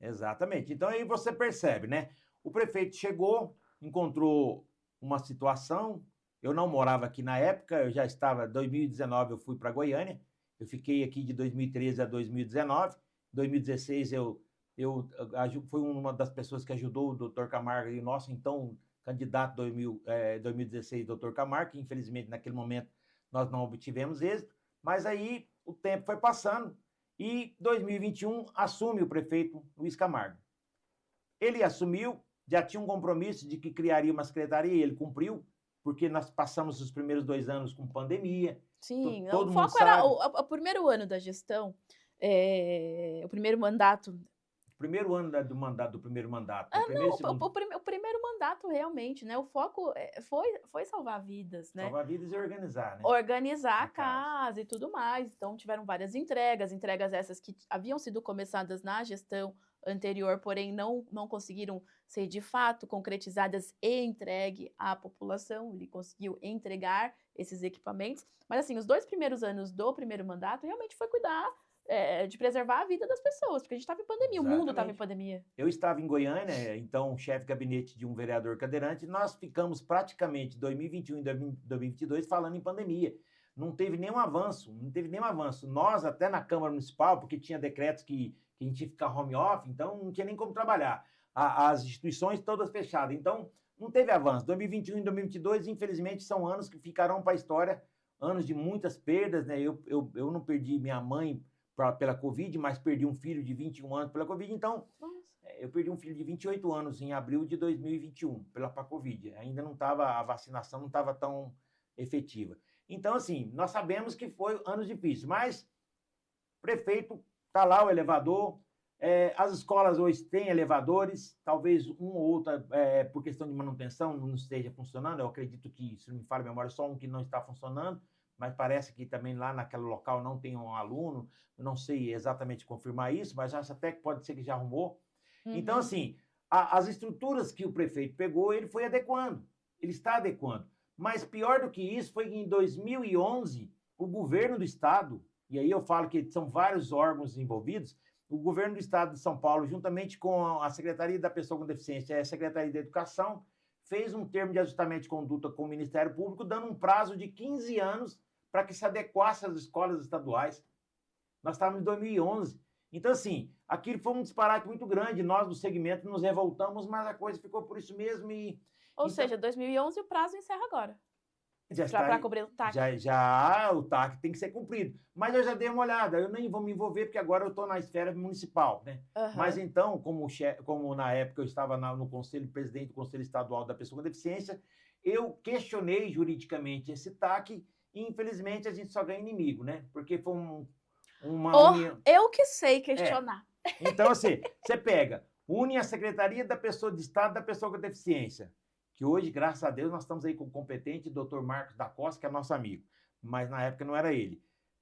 [SPEAKER 2] Exatamente. Então aí você percebe, né? O prefeito chegou, encontrou uma situação. Eu não morava aqui na época, eu já estava, em 2019 eu fui para Goiânia. Eu fiquei aqui de 2013 a 2019. Em 2016, eu fui uma das pessoas que ajudou o doutor Camargo e o nosso, então, candidato 2016, doutor Camargo, que infelizmente naquele momento nós não obtivemos êxito. Mas aí o tempo foi passando e 2021 assume o prefeito Luiz Camargo. Ele assumiu, já tinha um compromisso de que criaria uma secretaria e ele cumpriu, porque nós passamos os primeiros 2 anos com pandemia.
[SPEAKER 1] Sim, o foco era o primeiro ano da gestão, o primeiro mandato.
[SPEAKER 2] Primeiro ano do primeiro mandato.
[SPEAKER 1] O primeiro mandato realmente, né? O foco foi salvar vidas, né?
[SPEAKER 2] Salvar vidas e organizar, né?
[SPEAKER 1] Organizar a casa e tudo mais. Então, tiveram várias entregas essas que haviam sido começadas na gestão anterior, porém não conseguiram ser de fato concretizadas e entregue à população. Ele conseguiu entregar esses equipamentos. Mas, assim, os 2 primeiros anos do primeiro mandato realmente foi cuidar de preservar a vida das pessoas, porque a gente estava em pandemia, exatamente. O mundo estava em pandemia.
[SPEAKER 2] Eu estava em Goiânia, então chefe de gabinete de um vereador cadeirante, nós ficamos praticamente 2021 e 2022 falando em pandemia. Não teve nenhum avanço. Nós, até na Câmara Municipal, porque tinha decretos que a gente ia ficar home office, então não tinha nem como trabalhar. As instituições todas fechadas, então não teve avanço. 2021 e 2022, infelizmente, são anos que ficarão para a história, anos de muitas perdas, né? Eu não perdi minha mãe pela Covid, mas perdi um filho de 21 anos pela Covid, então eu perdi um filho de 28 anos em abril de 2021 pela Covid. Ainda não estava, a vacinação não estava tão efetiva. Então, assim, nós sabemos que foi anos difíceis, mas prefeito, está lá o elevador, As escolas hoje têm elevadores, talvez um ou outra, por questão de manutenção, não esteja funcionando. Eu acredito que, se não me falha a memória, só um que não está funcionando, mas parece que também lá naquele local não tem um aluno. Eu não sei exatamente confirmar isso, mas acho até que pode ser que já arrumou. Então,
[SPEAKER 1] Uhum.
[SPEAKER 2] assim, as estruturas que o prefeito pegou, ele foi adequando, ele está adequando. Mas pior do que isso foi que em 2011, o governo do estado, e aí eu falo que são vários órgãos envolvidos, o governo do estado de São Paulo, juntamente com a Secretaria da Pessoa com Deficiência e a Secretaria da Educação, fez um termo de ajustamento de conduta com o Ministério Público, dando um prazo de 15 anos para que se adequasse às escolas estaduais. Nós estávamos em 2011. Então, assim, aquilo foi um disparate muito grande. Nós, do segmento, nos revoltamos, mas a coisa ficou por isso mesmo.
[SPEAKER 1] Ou
[SPEAKER 2] Então,
[SPEAKER 1] seja, 2011 o prazo encerra agora.
[SPEAKER 2] já
[SPEAKER 1] Para
[SPEAKER 2] está.
[SPEAKER 1] cobrir o TAC.
[SPEAKER 2] Já o TAC tem que ser cumprido. Mas eu já dei uma olhada, eu nem vou me envolver, porque agora eu estou na esfera municipal, né? Mas
[SPEAKER 1] Aham.
[SPEAKER 2] então, como na época eu estava no conselho, presidente do Conselho Estadual da Pessoa com Deficiência, eu questionei juridicamente esse TAC e, infelizmente, a gente só ganha inimigo, né? Porque foi uma união.
[SPEAKER 1] Eu que sei
[SPEAKER 2] É.
[SPEAKER 1] questionar.
[SPEAKER 2] Então, assim, você pega, une a Secretaria da Pessoa de Estado da Pessoa com Deficiência, que hoje, graças a Deus, nós estamos aí com o competente Dr. Marcos da Costa, que é nosso amigo, mas na época não era ele.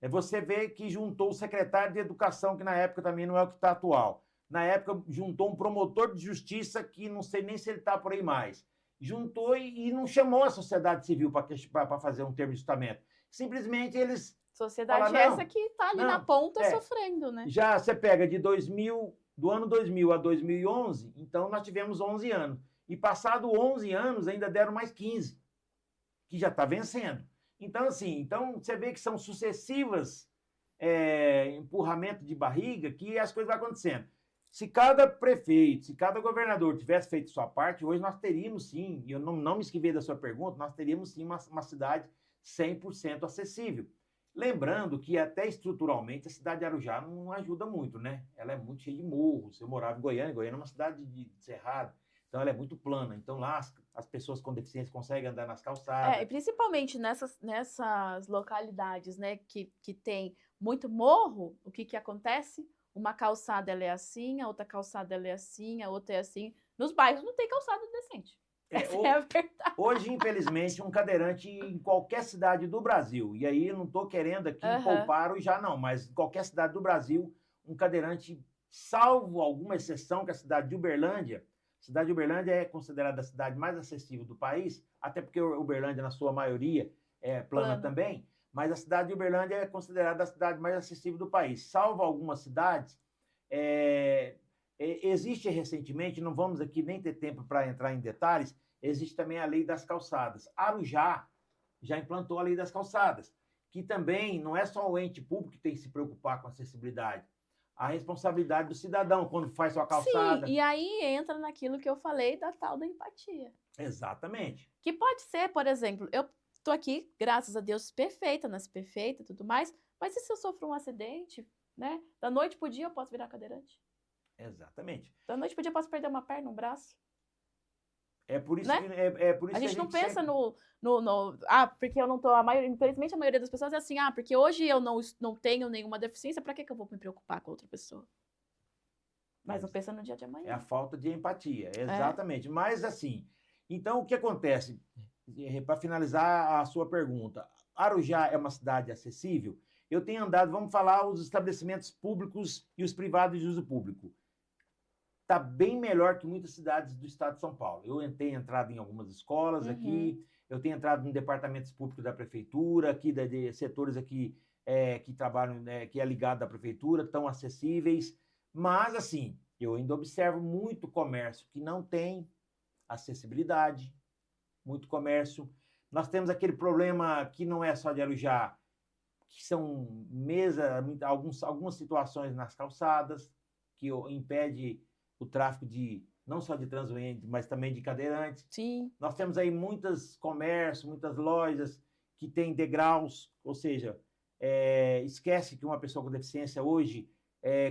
[SPEAKER 2] Você vê que juntou o secretário de Educação, que na época também não é o que está atual. Na época, juntou um promotor de justiça, que não sei nem se ele está por aí mais. Juntou e não chamou a sociedade civil para fazer um termo de ajustamento. Simplesmente eles
[SPEAKER 1] Sociedade
[SPEAKER 2] falaram,
[SPEAKER 1] essa que tá ali na
[SPEAKER 2] não,
[SPEAKER 1] ponta sofrendo, né?
[SPEAKER 2] já você pega de do ano 2000 a 2011, então nós tivemos 11 anos. E passado 11 anos, ainda deram mais 15, que já está vencendo. Então, assim, você vê que são sucessivas empurramento de barriga que as coisas vão acontecendo. Se cada prefeito, se cada governador tivesse feito sua parte, hoje nós teríamos sim, e eu não me esquivei da sua pergunta, nós teríamos sim uma cidade 100% acessível. Lembrando que até estruturalmente a cidade de Arujá não ajuda muito, né? Ela é muito cheia de morros. Eu morava em Goiânia é uma cidade de cerrado, então ela é muito plana. Então lá as pessoas com deficiência conseguem andar nas calçadas.
[SPEAKER 1] E principalmente nessas localidades, né, que tem muito morro, o que acontece? Uma calçada ela é assim, a outra calçada ela é assim, a outra é assim. Nos bairros não tem calçada decente. Essa é a verdade.
[SPEAKER 2] Hoje, infelizmente, um cadeirante em qualquer cidade do Brasil, e aí eu não estou querendo aqui poupar o já não, mas em qualquer cidade do Brasil, um cadeirante, salvo alguma exceção, que é a cidade de Uberlândia. A cidade de Uberlândia é considerada a cidade mais acessível do país, até porque Uberlândia, na sua maioria, é plana também, mas a cidade de Uberlândia é considerada a cidade mais acessível do país. Salvo algumas cidades, existe recentemente, não vamos aqui nem ter tempo para entrar em detalhes, existe também a lei das calçadas. Arujá já implantou a lei das calçadas, que também não é só o ente público que tem que se preocupar com a acessibilidade. A responsabilidade do cidadão quando faz sua calçada.
[SPEAKER 1] Sim, e aí entra naquilo que eu falei da tal da empatia.
[SPEAKER 2] Exatamente.
[SPEAKER 1] Que pode ser, por exemplo, eu tô aqui, graças a Deus, perfeita, nasci perfeita e tudo mais, mas e se eu sofro um acidente, né? Da noite pro dia eu posso virar cadeirante?
[SPEAKER 2] Exatamente.
[SPEAKER 1] Da noite pro dia eu posso perder uma perna, um braço?
[SPEAKER 2] É por isso,
[SPEAKER 1] né?
[SPEAKER 2] por isso
[SPEAKER 1] a
[SPEAKER 2] que
[SPEAKER 1] gente não pensa
[SPEAKER 2] sempre...
[SPEAKER 1] porque eu não tô, infelizmente a maioria das pessoas é assim, porque hoje eu não tenho nenhuma deficiência, pra que eu vou me preocupar com outra pessoa? Mas não pensa no dia de amanhã.
[SPEAKER 2] É a falta de empatia, exatamente. Mas assim, então o que acontece? Para finalizar a sua pergunta, Arujá é uma cidade acessível? Eu tenho andado, vamos falar os estabelecimentos públicos e os privados de uso público. Está bem melhor que muitas cidades do estado de São Paulo. Eu tenho entrado em algumas escolas aqui, eu tenho entrado em departamentos públicos da prefeitura, aqui de setores aqui que trabalham, que é ligado à prefeitura, tão acessíveis. Mas, assim, eu ainda observo muito comércio que não tem acessibilidade, muito comércio. Nós temos aquele problema que não é só de Arujá, que são algumas situações nas calçadas, que impede o tráfico não só de transeuntes, mas também de cadeirantes.
[SPEAKER 1] Sim.
[SPEAKER 2] Nós temos aí muitos comércios, muitas lojas que têm degraus, ou seja, esquece que uma pessoa com deficiência hoje,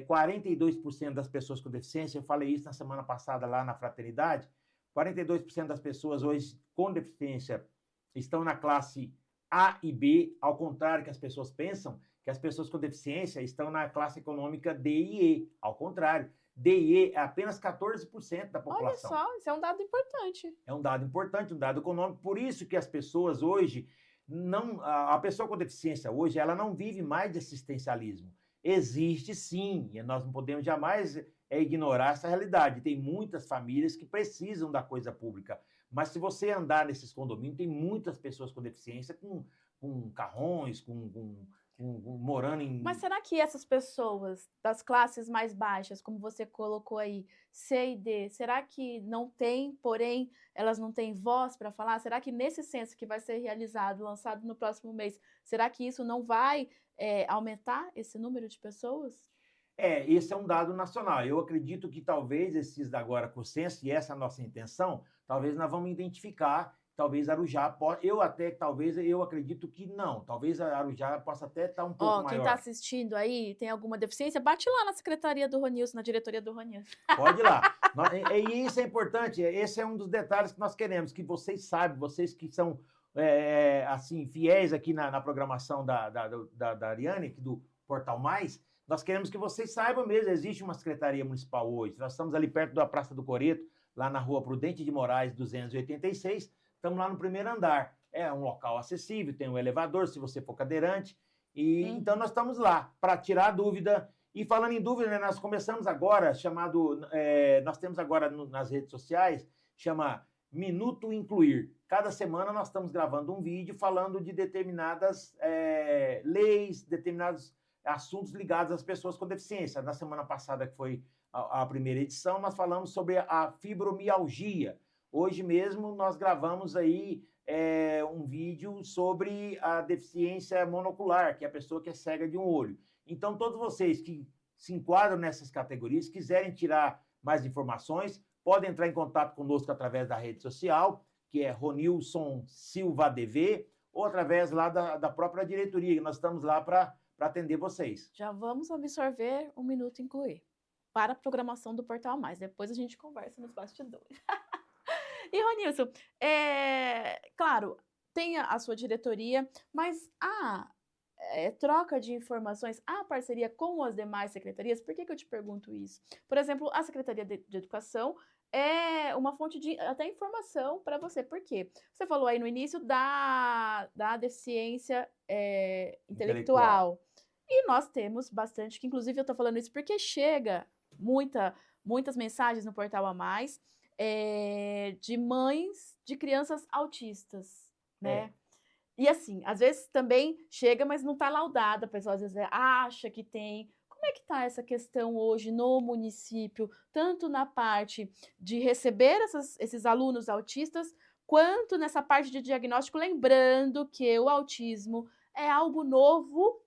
[SPEAKER 2] 42% das pessoas com deficiência, eu falei isso na semana passada lá na Fraternidade, 42% das pessoas hoje com deficiência estão na classe A e B, ao contrário que as pessoas pensam, que as pessoas com deficiência estão na classe econômica D e E, ao contrário. DE é apenas 14% da
[SPEAKER 1] Olha
[SPEAKER 2] população.
[SPEAKER 1] só, isso é um dado importante.
[SPEAKER 2] É um dado importante, um dado econômico. Por isso que as pessoas hoje não, a pessoa com deficiência hoje, ela não vive mais de assistencialismo. Existe sim, e nós não podemos jamais ignorar essa realidade. Tem muitas famílias que precisam da coisa pública, mas se você andar nesses condomínios, tem muitas pessoas com deficiência com carrões, morando em...
[SPEAKER 1] Mas será que essas pessoas das classes mais baixas, como você colocou aí, C e D, será que não tem, porém, elas não têm voz para falar? Será que nesse censo que vai ser realizado, lançado no próximo mês, será que isso não vai aumentar esse número de pessoas?
[SPEAKER 2] Esse é um dado nacional. Eu acredito que talvez esses da agora com o censo, e essa é a nossa intenção, talvez nós vamos identificar, talvez Arujá pode, eu acredito que não, talvez a Arujá possa até estar um pouco
[SPEAKER 1] Quem está
[SPEAKER 2] maior.
[SPEAKER 1] assistindo aí, tem alguma deficiência, bate lá na secretaria do Ronilson, na diretoria do Ronilson.
[SPEAKER 2] Pode ir lá. E isso é importante, esse é um dos detalhes que nós queremos, que vocês sabem, vocês que são assim, fiéis aqui na programação da Ariane, aqui do Portal Mais, nós queremos que vocês saibam mesmo, existe uma secretaria municipal hoje, nós estamos ali perto da Praça do Coreto, lá na rua Prudente de Moraes, 286, estamos lá no primeiro andar, é um local acessível, tem um elevador, se você for cadeirante, então nós estamos lá para tirar a dúvida. E falando em dúvida, né, nós começamos agora, nós temos agora nas redes sociais, chama Minuto Incluir. Cada semana nós estamos gravando um vídeo falando de determinadas leis, determinados assuntos ligados às pessoas com deficiência. Na semana passada, que foi a primeira edição, nós falamos sobre a fibromialgia. Hoje mesmo nós gravamos aí um vídeo sobre a deficiência monocular, que é a pessoa que é cega de um olho. Então, todos vocês que se enquadram nessas categorias, quiserem tirar mais informações, podem entrar em contato conosco através da rede social, que é Ronilson Silva DV, ou através lá da própria diretoria, que nós estamos lá para atender vocês.
[SPEAKER 1] Já vamos absorver o Minuto Incluir para a programação do Portal Mais. Depois a gente conversa nos bastidores. E, Ronilson, claro, tem a sua diretoria, mas troca de informações, a parceria com as demais secretarias? Por que eu te pergunto isso? Por exemplo, a Secretaria de Educação é uma fonte de até informação para você. Por quê? Você falou aí no início da deficiência intelectual. E nós temos bastante, que inclusive eu estou falando isso porque chega muitas mensagens no Portal A Mais de mães de crianças autistas, né? E assim, às vezes também chega, mas não está laudada, a pessoa às vezes acha que tem. Como é que está essa questão hoje no município, tanto na parte de receber esses alunos autistas, quanto nessa parte de diagnóstico, lembrando que o autismo é algo novo,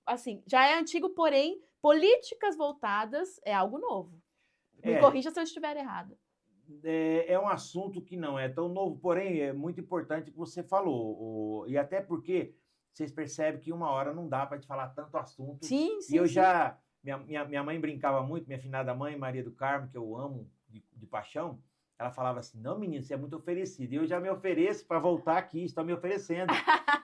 [SPEAKER 1] assim, já é antigo, porém, políticas voltadas é algo novo. Me corrija se eu estiver errada.
[SPEAKER 2] É um assunto que não é tão novo, porém é muito importante o que você falou. E até porque vocês percebem que uma hora não dá para te falar tanto assunto.
[SPEAKER 1] Sim.
[SPEAKER 2] E minha mãe brincava muito, minha finada mãe, Maria do Carmo, que eu amo de paixão, ela falava assim, não, menino, você é muito oferecido. E eu já me ofereço para voltar aqui, estou me oferecendo.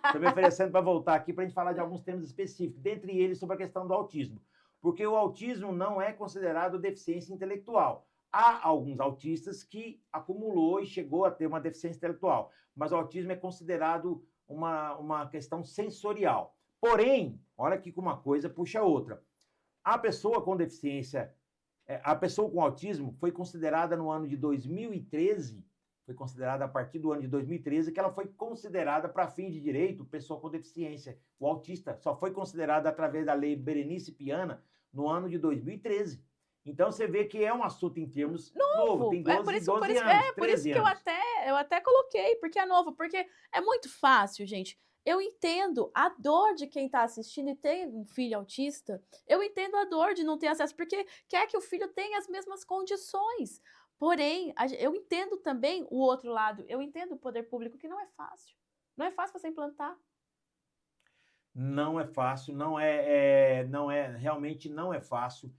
[SPEAKER 2] Estou me oferecendo para voltar aqui para a gente falar de alguns temas específicos, dentre eles sobre a questão do autismo. Porque o autismo não é considerado deficiência intelectual. Há alguns autistas que acumulou e chegou a ter uma deficiência intelectual, mas o autismo é considerado uma questão sensorial. Porém, olha aqui como uma coisa puxa a outra. A pessoa com deficiência, a pessoa com autismo foi considerada no ano de 2013, foi considerada a partir do ano de 2013, que ela foi considerada para fim de direito, pessoa com deficiência. O autista só foi considerado através da lei Berenice Piana no ano de 2013. Então, você vê que é um assunto em termos novo, tem 12 anos,
[SPEAKER 1] por isso que eu até coloquei, porque é novo, porque é muito fácil, gente. Eu entendo a dor de quem está assistindo e tem um filho autista, eu entendo a dor de não ter acesso, porque quer que o filho tenha as mesmas condições. Porém, eu entendo também o outro lado, eu entendo o poder público, que não é fácil. Não é fácil você implantar.
[SPEAKER 2] Não é fácil, realmente não é fácil.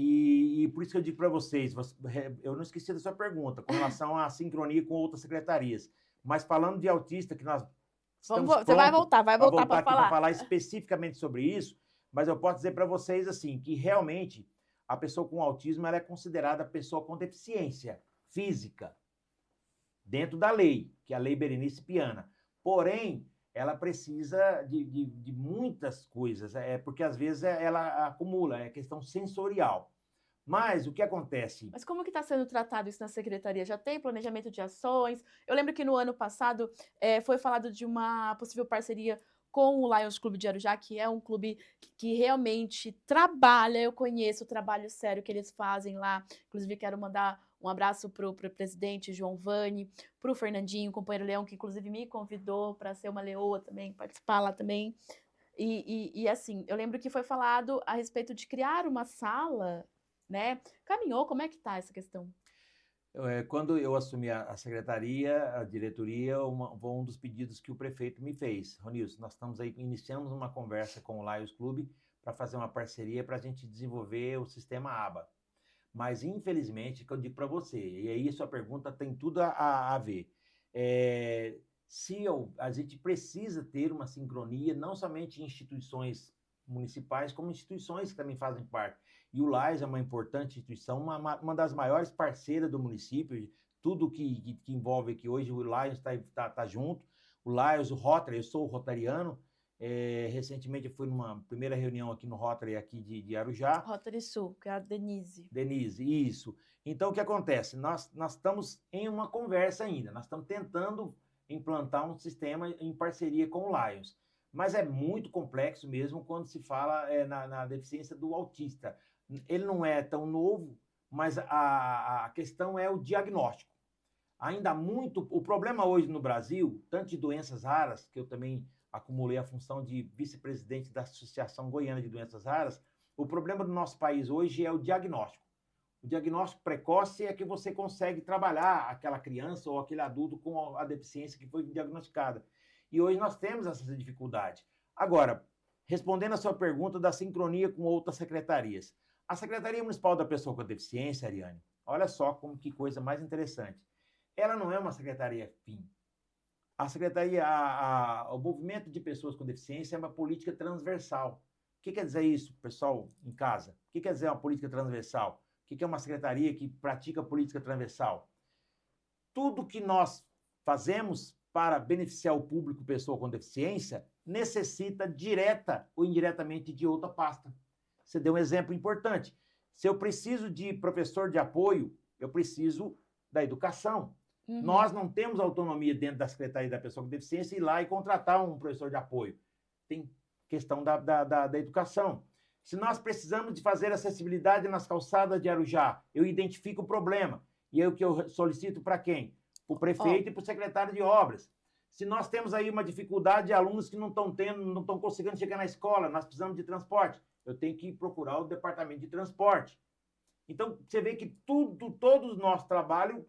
[SPEAKER 2] E por isso que eu digo para vocês, eu não esqueci da sua pergunta, com relação à sincronia com outras secretarias. Mas falando de autista, que nós estamos
[SPEAKER 1] você vai voltar para falar.
[SPEAKER 2] Para falar especificamente sobre isso, mas eu posso dizer para vocês assim, que realmente a pessoa com autismo ela é considerada pessoa com deficiência física, dentro da lei, que é a Lei Berenice Piana. Porém, ela precisa de muitas coisas, porque às vezes ela acumula, é questão sensorial. Mas o que acontece?
[SPEAKER 1] Mas como que está sendo tratado isso na secretaria? Já tem planejamento de ações? Eu lembro que no ano passado foi falado de uma possível parceria com o Lions Clube de Arujá, que é um clube que realmente trabalha, eu conheço o trabalho sério que eles fazem lá. Inclusive, quero mandar um abraço para o presidente João Vani, para o Fernandinho, companheiro Leão, que inclusive me convidou para ser uma leoa também, participar lá também. E assim, eu lembro que foi falado a respeito de criar uma sala, né? Caminhou, como é que tá essa questão?
[SPEAKER 2] Quando eu assumi a secretaria, a diretoria, um dos pedidos que o prefeito me fez. Ronilson, nós estamos aí, iniciamos uma conversa com o Lions Clube para fazer uma parceria para a gente desenvolver o sistema ABA. Mas, infelizmente, que eu digo para você, e aí sua pergunta tem tudo a ver. A gente precisa ter uma sincronia, não somente em instituições municipais, como instituições que também fazem parte. E o LAIS é uma importante instituição, uma das maiores parceiras do município, tudo que envolve aqui hoje, o LAIS está junto, o LAIS, o Rotary, eu sou rotariano, recentemente eu fui numa primeira reunião aqui no Rotary aqui de Arujá.
[SPEAKER 1] Rotary Sul, que é a Denise.
[SPEAKER 2] Denise, isso. Então, o que acontece? Nós estamos em uma conversa ainda, nós estamos tentando implantar um sistema em parceria com o Lions. Mas é muito complexo mesmo quando se fala na deficiência do autista. Ele não é tão novo, mas a questão é o diagnóstico. Ainda muito... O problema hoje no Brasil, tanto de doenças raras, que eu também acumulei a função de vice-presidente da Associação Goiana de Doenças Raras, o problema do nosso país hoje é o diagnóstico. O diagnóstico precoce é que você consegue trabalhar aquela criança ou aquele adulto com a deficiência que foi diagnosticada. E hoje nós temos essa dificuldade. Agora, respondendo a sua pergunta da sincronia com outras secretarias. A Secretaria Municipal da Pessoa com Deficiência, Ariane, olha só que coisa mais interessante. Ela não é uma secretaria fim. A secretaria, o movimento de pessoas com deficiência é uma política transversal. O que quer dizer isso, pessoal, em casa? O que quer dizer uma política transversal? O que é uma secretaria que pratica política transversal? Tudo que nós fazemos para beneficiar o público pessoa com deficiência necessita direta ou indiretamente de outra pasta. Você deu um exemplo importante. Se eu preciso de professor de apoio, eu preciso da educação. Uhum. Nós não temos autonomia dentro da Secretaria da Pessoa com Deficiência ir lá e contratar um professor de apoio. Tem questão da educação. Se nós precisamos de fazer acessibilidade nas calçadas de Arujá, eu identifico o problema. E aí o que eu solicito para quem? Para o prefeito e para o secretário de obras. Se nós temos aí uma dificuldade de alunos que não estão conseguindo chegar na escola, nós precisamos de transporte, eu tenho que procurar o departamento de transporte. Então, você vê que todo o nosso trabalho,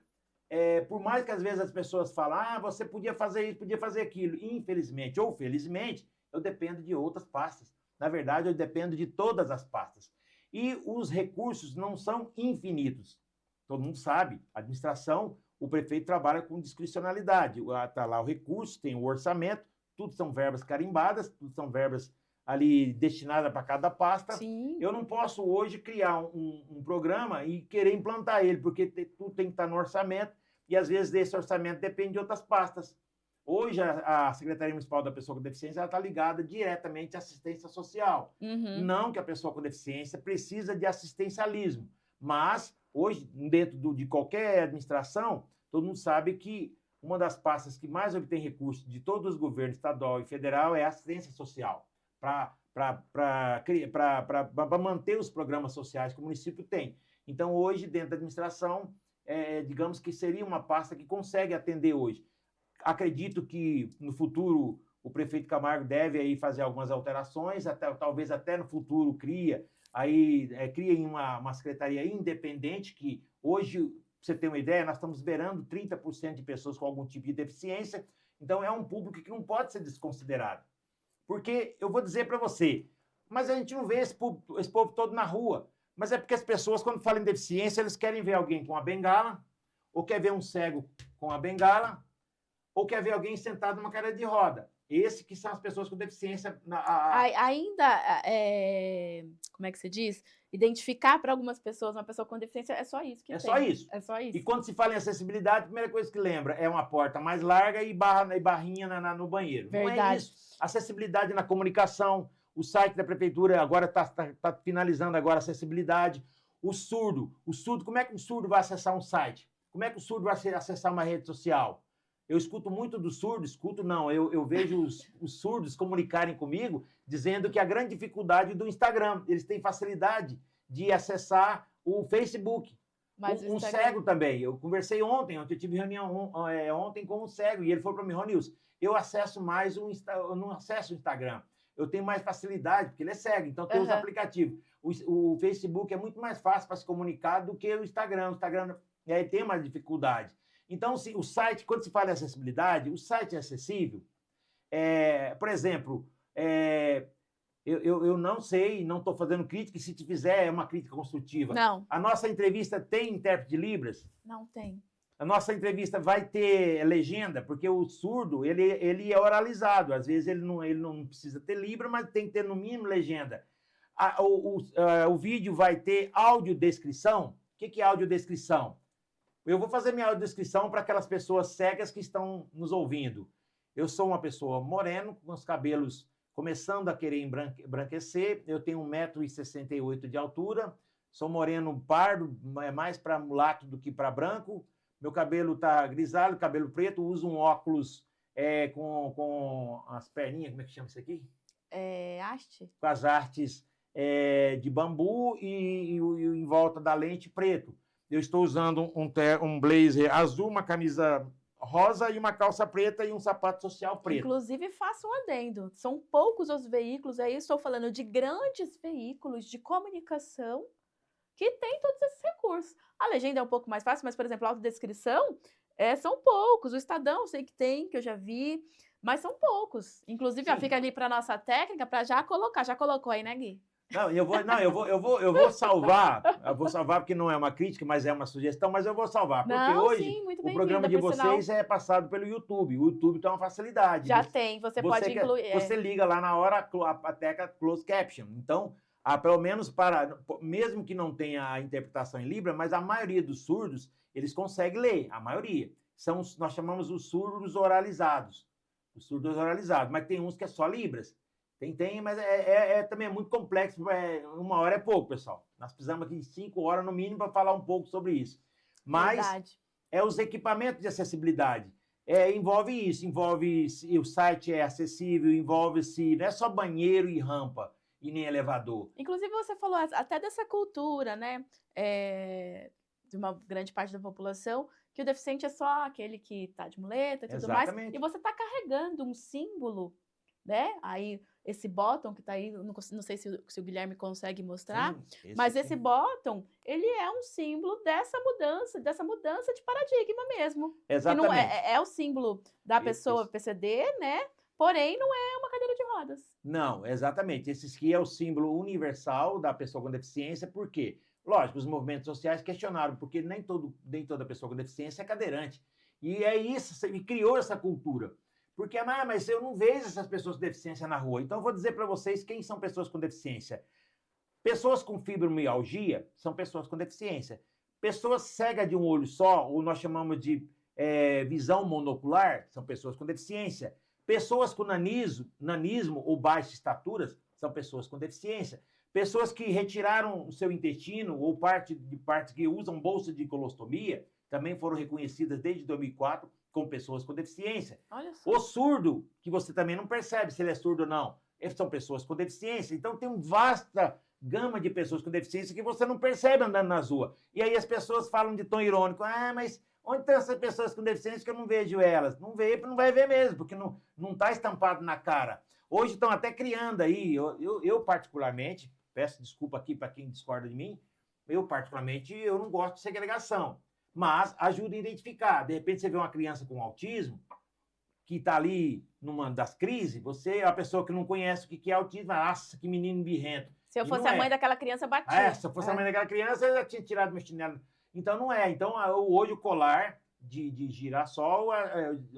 [SPEAKER 2] por mais que às vezes as pessoas falam, você podia fazer isso, podia fazer aquilo, infelizmente ou felizmente, eu dependo de outras pastas. Na verdade, eu dependo de todas as pastas. E os recursos não são infinitos. Todo mundo sabe, a administração, o prefeito trabalha com discricionalidade. Está lá o recurso, tem o orçamento, tudo são verbas carimbadas, tudo são verbas ali destinadas para cada pasta.
[SPEAKER 1] Sim.
[SPEAKER 2] Eu não posso hoje criar um programa e querer implantar ele, porque tudo tem que estar no orçamento, e às vezes desse orçamento depende de outras pastas. Hoje, a Secretaria Municipal da Pessoa com Deficiência está ligada diretamente à assistência social. Uhum. Não que a pessoa com deficiência precisa de assistencialismo, mas hoje, dentro de qualquer administração, todo mundo sabe que uma das pastas que mais obtém recursos de todos os governos estadual e federal é a assistência social, para manter os programas sociais que o município tem. Então, hoje, dentro da administração, digamos que seria uma pasta que consegue atender hoje. Acredito que, no futuro, o prefeito Camargo deve aí fazer algumas alterações, talvez até no futuro criem uma secretaria independente, que hoje, pra você ter uma ideia, nós estamos beirando 30% de pessoas com algum tipo de deficiência, então é um público que não pode ser desconsiderado. Porque, eu vou dizer para você, mas a gente não vê esse povo todo na rua, mas é porque as pessoas, quando falam em deficiência, eles querem ver alguém com a bengala, ou quer ver um cego com a bengala, ou quer ver alguém sentado numa cadeira de roda. Esse que são as pessoas com deficiência.
[SPEAKER 1] Ainda, como é que se diz? Identificar para algumas pessoas uma pessoa com deficiência é só isso que
[SPEAKER 2] É
[SPEAKER 1] tem.
[SPEAKER 2] só isso.
[SPEAKER 1] É só isso.
[SPEAKER 2] E quando se fala em acessibilidade, a primeira coisa que lembra é uma porta mais larga e barrinha no banheiro.
[SPEAKER 1] Verdade.
[SPEAKER 2] Não é isso. Acessibilidade na comunicação, o site da prefeitura agora está finalizando agora a acessibilidade. O surdo, como é que um surdo vai acessar um site? Como é que o surdo vai acessar uma rede social? Eu escuto muito do surdo, eu vejo os surdos comunicarem comigo, dizendo que a grande dificuldade do Instagram, eles têm facilidade de acessar o Facebook.
[SPEAKER 1] Mas
[SPEAKER 2] um cego também. Eu conversei ontem eu tive reunião ontem com um cego, e ele falou para mim, Ronilson, eu acesso mais eu não acesso o Instagram. Eu tenho mais facilidade, porque ele é cego, então tem os aplicativos. O Facebook é muito mais fácil para se comunicar do que o Instagram. O Instagram tem mais dificuldade. Então, o site, quando se fala em acessibilidade, o site é acessível. Por exemplo, eu não sei, não estou fazendo crítica, e se te fizer é uma crítica construtiva.
[SPEAKER 1] Não.
[SPEAKER 2] A nossa entrevista tem intérprete de Libras?
[SPEAKER 1] Não tem.
[SPEAKER 2] A nossa entrevista vai ter legenda, porque o surdo, ele é oralizado. Às vezes ele não precisa ter Libra, mas tem que ter no mínimo legenda. O vídeo vai ter audiodescrição. O que é audiodescrição? Eu vou fazer minha audiodescrição para aquelas pessoas cegas que estão nos ouvindo. Eu sou uma pessoa moreno, com os cabelos começando a querer embranquecer. Eu tenho 1,68 m de altura. Sou moreno pardo, mais para mulato do que para branco. Meu cabelo está grisalho, cabelo preto. Uso um óculos com as perninhas, como é que chama isso aqui?
[SPEAKER 1] Haste?
[SPEAKER 2] Com as hastes de bambu e em volta da lente preto. Eu estou usando um blazer azul, uma camisa rosa e uma calça preta e um sapato social preto.
[SPEAKER 1] Inclusive, faço um adendo. São poucos os veículos, aí estou falando de grandes veículos de comunicação que tem todos esses recursos. A legenda é um pouco mais fácil, mas, por exemplo, a autodescrição são poucos. O Estadão eu sei que tem, que eu já vi, mas são poucos. Inclusive, fica ali para nossa técnica, para já colocar. Já colocou aí, né, Gui?
[SPEAKER 2] Eu vou salvar. Eu vou salvar porque não é uma crítica, mas é uma sugestão, mas eu vou salvar. Porque hoje o programa de vocês é passado pelo YouTube. O YouTube tem uma facilidade.
[SPEAKER 1] Já tem, você pode incluir.
[SPEAKER 2] Você liga lá na hora a tecla Closed Caption. Então, pelo menos mesmo que não tenha a interpretação em Libra, mas a maioria dos surdos, eles conseguem ler, a maioria. Nós chamamos os surdos oralizados. Os surdos oralizados, mas tem uns que é só Libras. Tem, mas também é muito complexo. 1 hora é pouco, pessoal. Nós precisamos aqui de 5 horas no mínimo para falar um pouco sobre isso. Mas
[SPEAKER 1] Verdade.
[SPEAKER 2] Os equipamentos de acessibilidade. Envolve isso, o site é acessível, envolve-se, não é só banheiro e rampa e nem elevador.
[SPEAKER 1] Inclusive, você falou até dessa cultura, né? De uma grande parte da população, que o deficiente é só aquele que está de muleta e tudo
[SPEAKER 2] Exatamente.
[SPEAKER 1] mais. E você está carregando um símbolo, né? Aí, esse bottom que está aí, não sei se o Guilherme consegue mostrar, mas esse bottom, ele é um símbolo dessa mudança de paradigma mesmo.
[SPEAKER 2] Exatamente.
[SPEAKER 1] Que não é o símbolo da pessoa PCD, né? Porém, não é uma cadeira de rodas.
[SPEAKER 2] Não, exatamente. Esse aqui é o símbolo universal da pessoa com deficiência, por quê? Lógico, os movimentos sociais questionaram, porque nem toda pessoa com deficiência é cadeirante. E é isso, e criou essa cultura. Porque, mas eu não vejo essas pessoas com deficiência na rua. Então, eu vou dizer para vocês quem são pessoas com deficiência. Pessoas com fibromialgia são pessoas com deficiência. Pessoas cegas de um olho só, ou nós chamamos de visão monocular, são pessoas com deficiência. Pessoas com nanismo ou baixas estaturas são pessoas com deficiência. Pessoas que retiraram o seu intestino ou parte que usam bolsa de colostomia também foram reconhecidas desde 2004 como pessoas com deficiência.
[SPEAKER 1] Olha só.
[SPEAKER 2] O surdo, que você também não percebe se ele é surdo ou não, são pessoas com deficiência. Então, tem uma vasta gama de pessoas com deficiência que você não percebe andando na rua. E aí as pessoas falam de tom irônico, mas onde estão essas pessoas com deficiência que eu não vejo elas? Não vai ver mesmo, porque não está estampado na cara. Hoje estão até criando aí, eu particularmente, peço desculpa aqui para quem discorda de mim, eu não gosto de segregação. Mas ajuda a identificar. De repente, você vê uma criança com autismo, que está ali numa das crises, a pessoa que não conhece o que é autismo, nossa, que menino birrento.
[SPEAKER 1] Se eu fosse a mãe daquela criança, batia.
[SPEAKER 2] Se eu fosse a mãe daquela criança, eu já tinha tirado meu chinelo. Então, não é. Então, hoje o colar de girassol,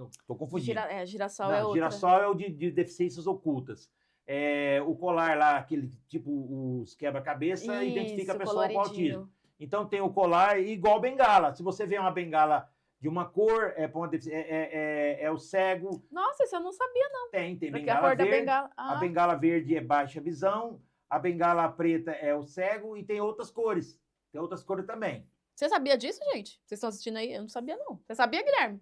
[SPEAKER 2] estou confundindo.
[SPEAKER 1] Girassol
[SPEAKER 2] Não,
[SPEAKER 1] é outra.
[SPEAKER 2] girassol é o de deficiências ocultas. O colar lá, aquele tipo, os quebra-cabeça, identifica a pessoa com autismo. Então tem o colar igual bengala. Se você vê uma bengala de uma cor, é o cego.
[SPEAKER 1] Nossa, isso eu não sabia, não.
[SPEAKER 2] Tem
[SPEAKER 1] Porque
[SPEAKER 2] bengala
[SPEAKER 1] a cor
[SPEAKER 2] verde.
[SPEAKER 1] da bengala...
[SPEAKER 2] A bengala verde é baixa visão, a bengala preta é o cego e tem outras cores. Tem outras cores também.
[SPEAKER 1] Você sabia disso, gente? Vocês estão assistindo aí? Eu não sabia, não. Você sabia, Guilherme?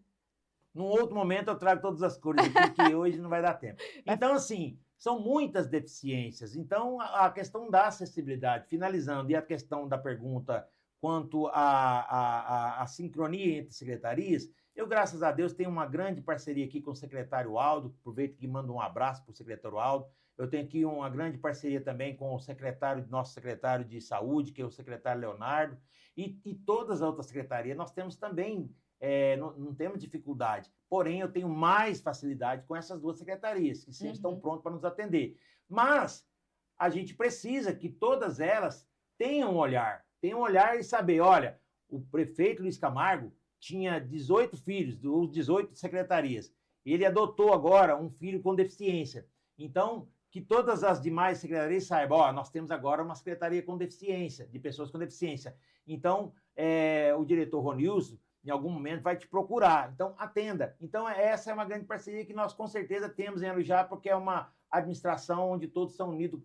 [SPEAKER 2] Num outro momento eu trago todas as cores aqui, que hoje não vai dar tempo. Então, assim, são muitas deficiências. Então, a questão da acessibilidade, finalizando, e a questão da pergunta quanto à sincronia entre secretarias, eu, graças a Deus, tenho uma grande parceria aqui com o secretário Aldo, aproveito que mando um abraço para o secretário Aldo. Eu tenho aqui uma grande parceria também com o nosso secretário de saúde, que é o secretário Leonardo, e todas as outras secretarias. Nós temos também, não temos dificuldade, porém eu tenho mais facilidade com essas duas secretarias, que sempre estão prontas para nos atender. Mas a gente precisa que todas elas tenham um olhar e saber, olha, o prefeito Luiz Camargo tinha 18 filhos, 18 secretarias. Ele adotou agora um filho com deficiência. Então, que todas as demais secretarias saibam, nós temos agora uma secretaria com deficiência, de pessoas com deficiência. Então, o diretor Ronilson, em algum momento, vai te procurar. Então, atenda. Então, essa é uma grande parceria que nós, com certeza, temos em Arujá, porque é uma administração onde todos são unidos,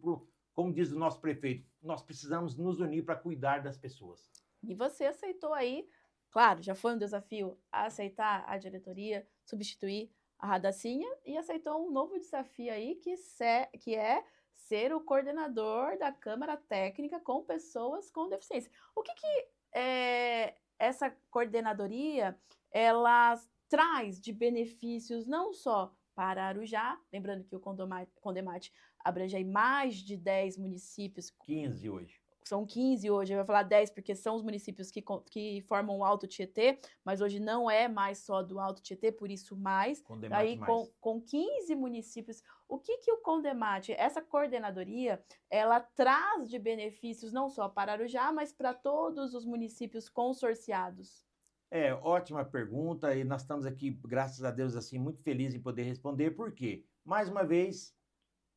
[SPEAKER 2] como diz o nosso prefeito, nós precisamos nos unir para cuidar das pessoas.
[SPEAKER 1] E você aceitou aí, claro, já foi um desafio aceitar a diretoria, substituir a Radacinha, e aceitou um novo desafio aí, que é ser o coordenador da Câmara Técnica com pessoas com deficiência. O que essa coordenadoria, ela traz de benefícios não só para Arujá, lembrando que o Condemate abrange aí mais de 10 municípios.
[SPEAKER 2] 15 hoje.
[SPEAKER 1] São 15 hoje, eu vou falar 10 porque são os municípios que formam o Alto Tietê, mas hoje não é mais só do Alto Tietê, por isso mais. Aí com 15 municípios, o que o Condemate, essa coordenadoria, ela traz de benefícios não só para Arujá, mas para todos os municípios consorciados?
[SPEAKER 2] Ótima pergunta, e nós estamos aqui, graças a Deus, assim, muito felizes em poder responder, por quê? Mais uma vez,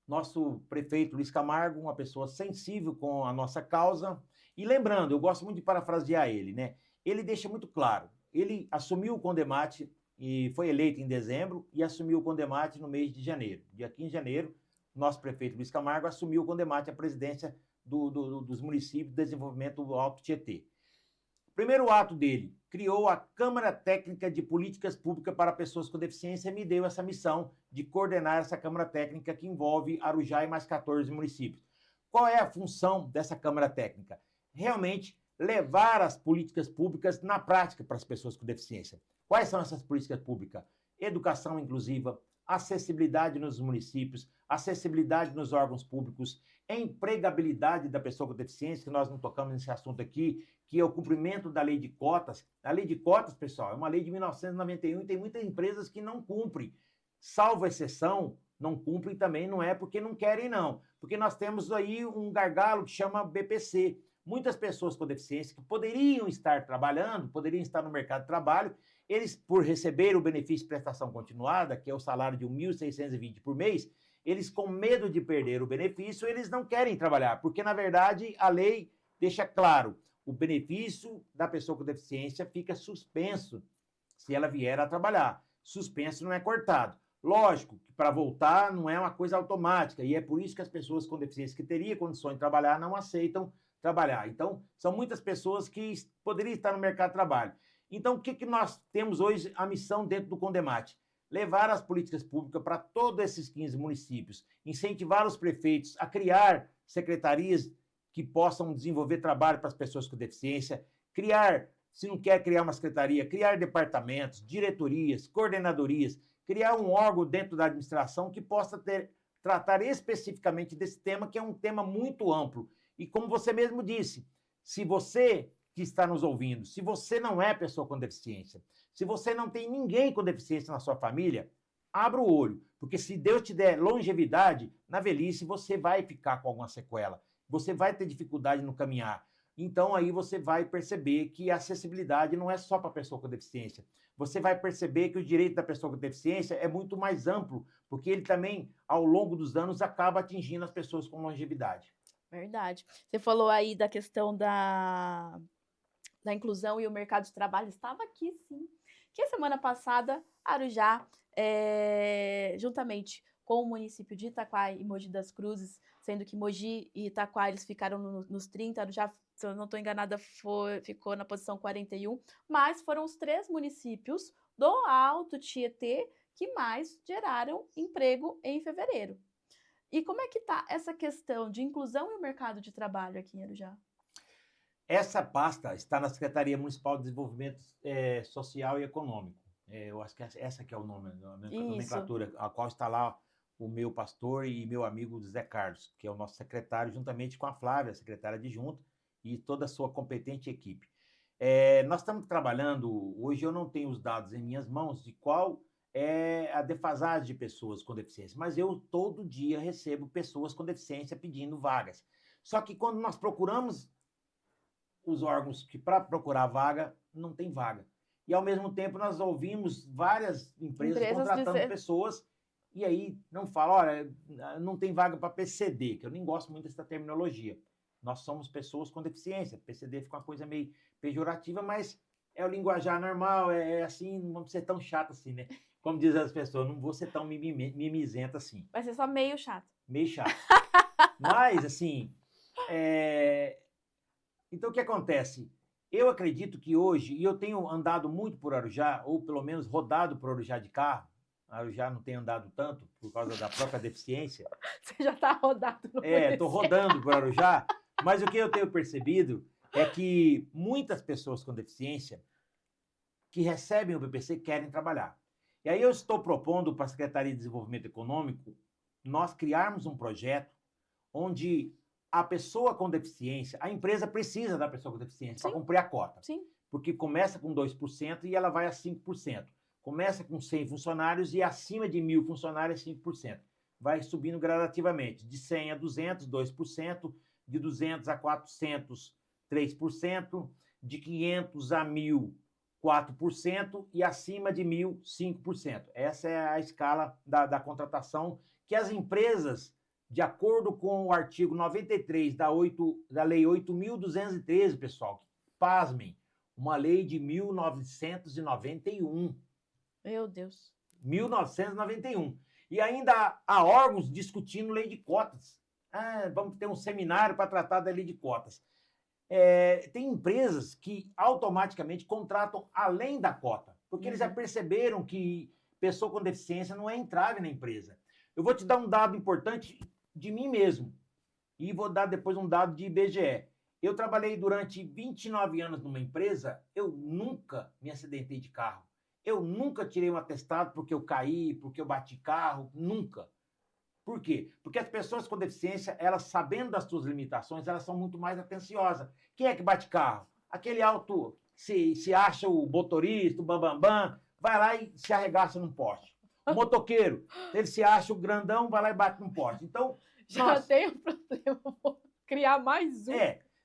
[SPEAKER 2] nosso prefeito Luiz Camargo, uma pessoa sensível com a nossa causa, e lembrando, eu gosto muito de parafrasear ele, né? Ele deixa muito claro, ele assumiu o Condemate e foi eleito em dezembro e assumiu o Condemate no mês de janeiro. Dia 15 de janeiro, nosso prefeito Luiz Camargo assumiu o Condemate, a presidência dos municípios de desenvolvimento do Alto Tietê. Primeiro ato dele, criou a Câmara Técnica de Políticas Públicas para Pessoas com Deficiência e me deu essa missão de coordenar essa Câmara Técnica que envolve Arujá e mais 14 municípios. Qual é a função dessa Câmara Técnica? Realmente levar as políticas públicas na prática para as pessoas com deficiência. Quais são essas políticas públicas? Educação inclusiva, acessibilidade nos municípios, acessibilidade nos órgãos públicos, empregabilidade da pessoa com deficiência, que nós não tocamos nesse assunto aqui, que é o cumprimento da lei de cotas. A lei de cotas, pessoal, é uma lei de 1991 e tem muitas empresas que não cumprem. Salvo exceção, não cumprem também, não é porque não querem, não. Porque nós temos aí um gargalo que chama BPC. Muitas pessoas com deficiência que poderiam estar trabalhando, poderiam estar no mercado de trabalho, eles, por receber o benefício de prestação continuada, que é o salário de R$ 1.620 por mês, eles, com medo de perder o benefício, eles não querem trabalhar, porque, na verdade, a lei deixa claro, o benefício da pessoa com deficiência fica suspenso se ela vier a trabalhar. Suspenso não é cortado. Lógico que para voltar não é uma coisa automática, e é por isso que as pessoas com deficiência que teriam condições de trabalhar não aceitam trabalhar. Então, são muitas pessoas que poderiam estar no mercado de trabalho. Então, o que nós temos hoje, a missão dentro do Condemate? Levar as políticas públicas para todos esses 15 municípios, incentivar os prefeitos a criar secretarias que possam desenvolver trabalho para as pessoas com deficiência, criar, se não quer criar uma secretaria, criar departamentos, diretorias, coordenadorias, criar um órgão dentro da administração que possa tratar especificamente desse tema, que é um tema muito amplo. E como você mesmo disse, se você que está nos ouvindo, se você não é pessoa com deficiência, se você não tem ninguém com deficiência na sua família, abra o olho, porque se Deus te der longevidade, na velhice você vai ficar com alguma sequela, você vai ter dificuldade no caminhar. Então, aí você vai perceber que a acessibilidade não é só para a pessoa com deficiência. Você vai perceber que o direito da pessoa com deficiência é muito mais amplo, porque ele também, ao longo dos anos, acaba atingindo as pessoas com longevidade.
[SPEAKER 1] Verdade. Você falou aí da questão da inclusão e o mercado de trabalho estava aqui, sim. Que a semana passada, Arujá, juntamente com o município de Itaquá e Mogi das Cruzes, sendo que Mogi e Itaquá eles ficaram nos 30, Arujá, se eu não estou enganada, ficou na posição 41, mas foram os 3 municípios do Alto Tietê que mais geraram emprego em fevereiro. E como é que está essa questão de inclusão e o mercado de trabalho aqui em Arujá?
[SPEAKER 2] Essa pasta está na Secretaria Municipal de Desenvolvimento Social e Econômico. Eu acho que essa que é o nome, a nomenclatura, a qual está lá o meu pastor e meu amigo Zé Carlos, que é o nosso secretário, juntamente com a Flávia, secretária adjunta, e toda a sua competente equipe. Nós estamos trabalhando, hoje eu não tenho os dados em minhas mãos de qual é a defasagem de pessoas com deficiência, mas eu todo dia recebo pessoas com deficiência pedindo vagas. Só que quando nós procuramos os órgãos que para procurar vaga, não tem vaga. E, ao mesmo tempo, nós ouvimos várias empresas contratando pessoas e aí não fala, olha, não tem vaga para PCD, que eu nem gosto muito dessa terminologia. Nós somos pessoas com deficiência. PCD fica uma coisa meio pejorativa, mas é o linguajar normal, é assim, não vamos ser tão chato assim, né? Como dizem as pessoas, não vou ser tão mimizenta assim.
[SPEAKER 1] Vai ser só meio chato.
[SPEAKER 2] Meio chato. Mas, assim, então, o que acontece? Eu acredito que hoje, e eu tenho andado muito por Arujá, ou pelo menos rodado por Arujá de carro, Arujá não tem andado tanto por causa da própria deficiência.
[SPEAKER 1] Você já está rodado no
[SPEAKER 2] estou rodando por Arujá, mas o que eu tenho percebido é que muitas pessoas com deficiência que recebem o BPC querem trabalhar. E aí eu estou propondo para a Secretaria de Desenvolvimento Econômico nós criarmos um projeto onde a pessoa com deficiência, a empresa precisa da pessoa com deficiência para cumprir a cota.
[SPEAKER 1] Sim.
[SPEAKER 2] Porque começa com 2% e ela vai a 5%. Começa com 100 funcionários e acima de 1.000 funcionários, 5%. Vai subindo gradativamente. De 100 a 200, 2%. De 200 a 400, 3%. De 500 a 1.000, 4%. E acima de 1.000, 5%. Essa é a escala da contratação que as empresas, de acordo com o artigo 93 da Lei 8.213, pessoal, pasmem, uma lei de 1991.
[SPEAKER 1] Meu Deus.
[SPEAKER 2] 1991. E ainda há órgãos discutindo lei de cotas. Vamos ter um seminário para tratar da lei de cotas. Tem empresas que automaticamente contratam além da cota, porque eles já perceberam que pessoa com deficiência não é entrave na empresa. Eu vou te dar um dado importante de mim mesmo. E vou dar depois um dado de IBGE. Eu trabalhei durante 29 anos numa empresa, eu nunca me acidentei de carro. Eu nunca tirei um atestado porque eu caí, porque eu bati carro, nunca. Por quê? Porque as pessoas com deficiência, elas sabendo das suas limitações, elas são muito mais atenciosas. Quem é que bate carro? Aquele auto, se acha o motorista, o bambambam, vai lá e se arregaça num poste. O motoqueiro, ele se acha o grandão, vai lá e bate num poste. Então,
[SPEAKER 1] já tem um problema, vou criar mais um.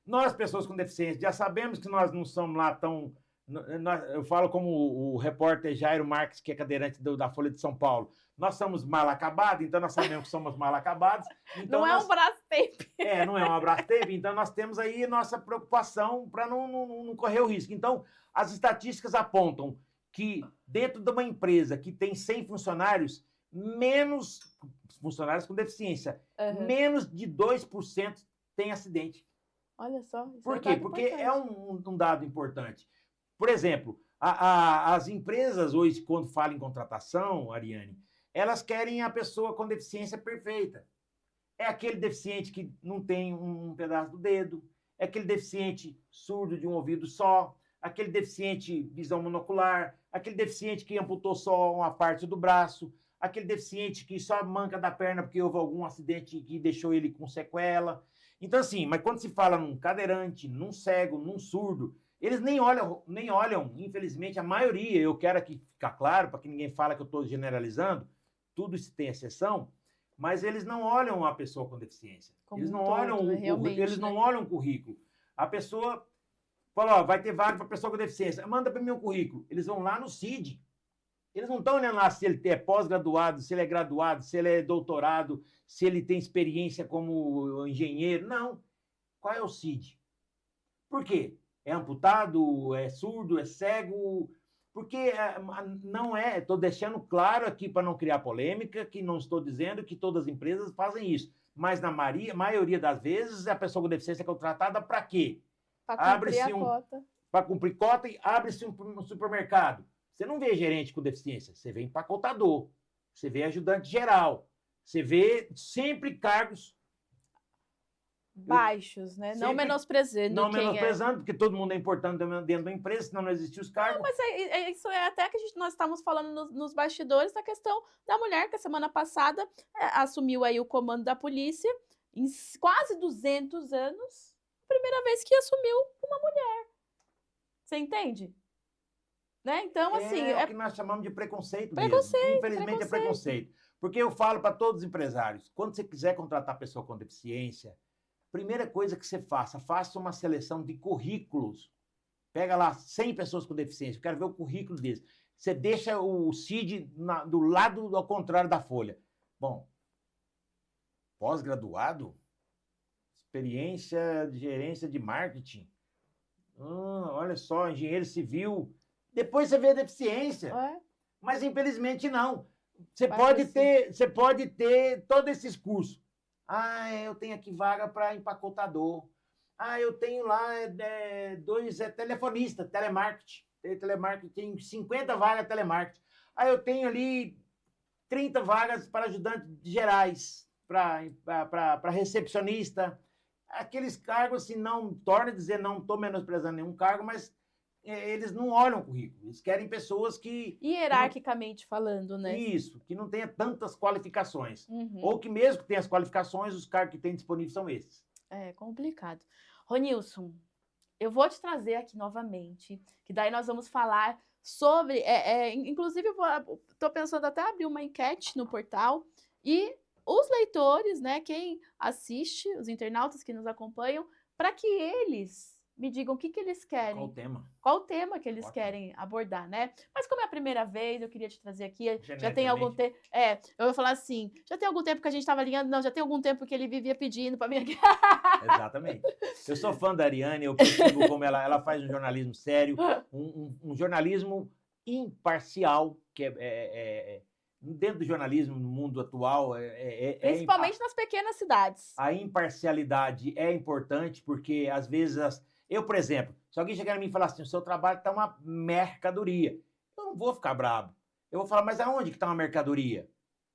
[SPEAKER 2] Nós, pessoas com deficiência, já sabemos que nós não somos lá tão... Eu falo como o repórter Jairo Marques, que é cadeirante da Folha de São Paulo. Nós somos mal acabados, então nós sabemos que somos mal acabados. Então
[SPEAKER 1] não é um Brastemp.
[SPEAKER 2] Não é um Brastemp, então nós temos aí nossa preocupação para não correr o risco. Então, as estatísticas apontam que dentro de uma empresa que tem 100 funcionários, menos funcionários com deficiência, menos de 2% tem acidente.
[SPEAKER 1] Olha só.
[SPEAKER 2] Por quê? Porque é um dado importante. Por exemplo, as empresas hoje, quando falam em contratação, Ariane, elas querem a pessoa com deficiência perfeita. É aquele deficiente que não tem um pedaço do dedo, é aquele deficiente surdo de um ouvido só, aquele deficiente visão monocular, aquele deficiente que amputou só uma parte do braço, aquele deficiente que só manca da perna porque houve algum acidente que deixou ele com sequela. Então, assim, mas quando se fala num cadeirante, num cego, num surdo, eles nem olham, infelizmente, a maioria, eu quero aqui ficar claro, para que ninguém fale que eu estou generalizando, tudo isso tem exceção, mas eles não olham a pessoa com deficiência. Eles não olham o currículo. A pessoa fala, ó, vai ter vaga para pessoa com deficiência. Manda para mim um currículo. Eles vão lá no CID. Eles não estão olhando lá se ele é pós-graduado, se ele é graduado, se ele é doutorado, se ele tem experiência como engenheiro. Não. Qual é o CID? Por quê? É amputado, é surdo, é cego? Porque não é, estou deixando claro aqui para não criar polêmica, que não estou dizendo que todas as empresas fazem isso. Mas na maioria das vezes, a pessoa com deficiência é contratada para quê?
[SPEAKER 1] Para cumprir a cota.
[SPEAKER 2] Para cumprir cota e abre-se um supermercado. Você não vê gerente com deficiência, você vê empacotador, você vê ajudante geral, você vê sempre cargos
[SPEAKER 1] baixos, né? Não menosprezando
[SPEAKER 2] não menosprezando, porque todo mundo é importante dentro da empresa, senão não existiam os cargos.
[SPEAKER 1] Não, mas isso é até que nós estávamos falando nos bastidores da questão da mulher, que a semana passada assumiu aí o comando da polícia, em quase 200 anos, primeira vez que assumiu uma mulher. Você entende? Né? Então, assim...
[SPEAKER 2] É o que nós chamamos de preconceito mesmo. Infelizmente é preconceito. Porque eu falo para todos os empresários, quando você quiser contratar pessoa com deficiência, primeira coisa que você faça uma seleção de currículos. Pega lá 100 pessoas com deficiência, eu quero ver o currículo deles. Você deixa o CID do lado ao contrário da folha. Bom, pós-graduado, experiência de gerência de marketing, olha só, engenheiro civil, depois você vê a deficiência. Mas infelizmente não. Você pode ter todos esses cursos. Eu tenho aqui vaga para empacotador. Eu tenho lá dois telefonistas, telemarketing. Tem 50 vagas telemarketing. Eu tenho ali 30 vagas para ajudantes gerais, para recepcionista. Aqueles cargos, assim, não estou menosprezando nenhum cargo, mas eles não olham o currículo. Eles querem pessoas que...
[SPEAKER 1] hierarquicamente falando, né?
[SPEAKER 2] Isso, que não tenha tantas qualificações. Ou que mesmo que tenha as qualificações, os cargos que tem disponíveis são esses.
[SPEAKER 1] É complicado. Ronilson, eu vou te trazer aqui novamente, que daí nós vamos falar sobre... inclusive, estou pensando até abrir uma enquete no portal e os leitores, né, quem assiste, os internautas que nos acompanham, para que eles me digam o que eles querem.
[SPEAKER 2] Qual o tema?
[SPEAKER 1] Qual o tema que eles querem abordar, né? Mas como é a primeira vez, eu queria te trazer aqui, já tem algum tempo... eu vou falar assim, já tem algum tempo que a gente estava alinhando? Não, já tem algum tempo que ele vivia pedindo para mim aqui.
[SPEAKER 2] Exatamente. Eu sou fã da Ariane, eu percebo como ela faz um jornalismo sério, um jornalismo imparcial, que dentro do jornalismo, no mundo atual...
[SPEAKER 1] Principalmente nas pequenas cidades.
[SPEAKER 2] A imparcialidade é importante, porque às vezes... Eu, por exemplo, se alguém chegar em mim e falar assim, o seu trabalho está uma mercadoria, eu não vou ficar bravo. Eu vou falar, mas aonde que está uma mercadoria?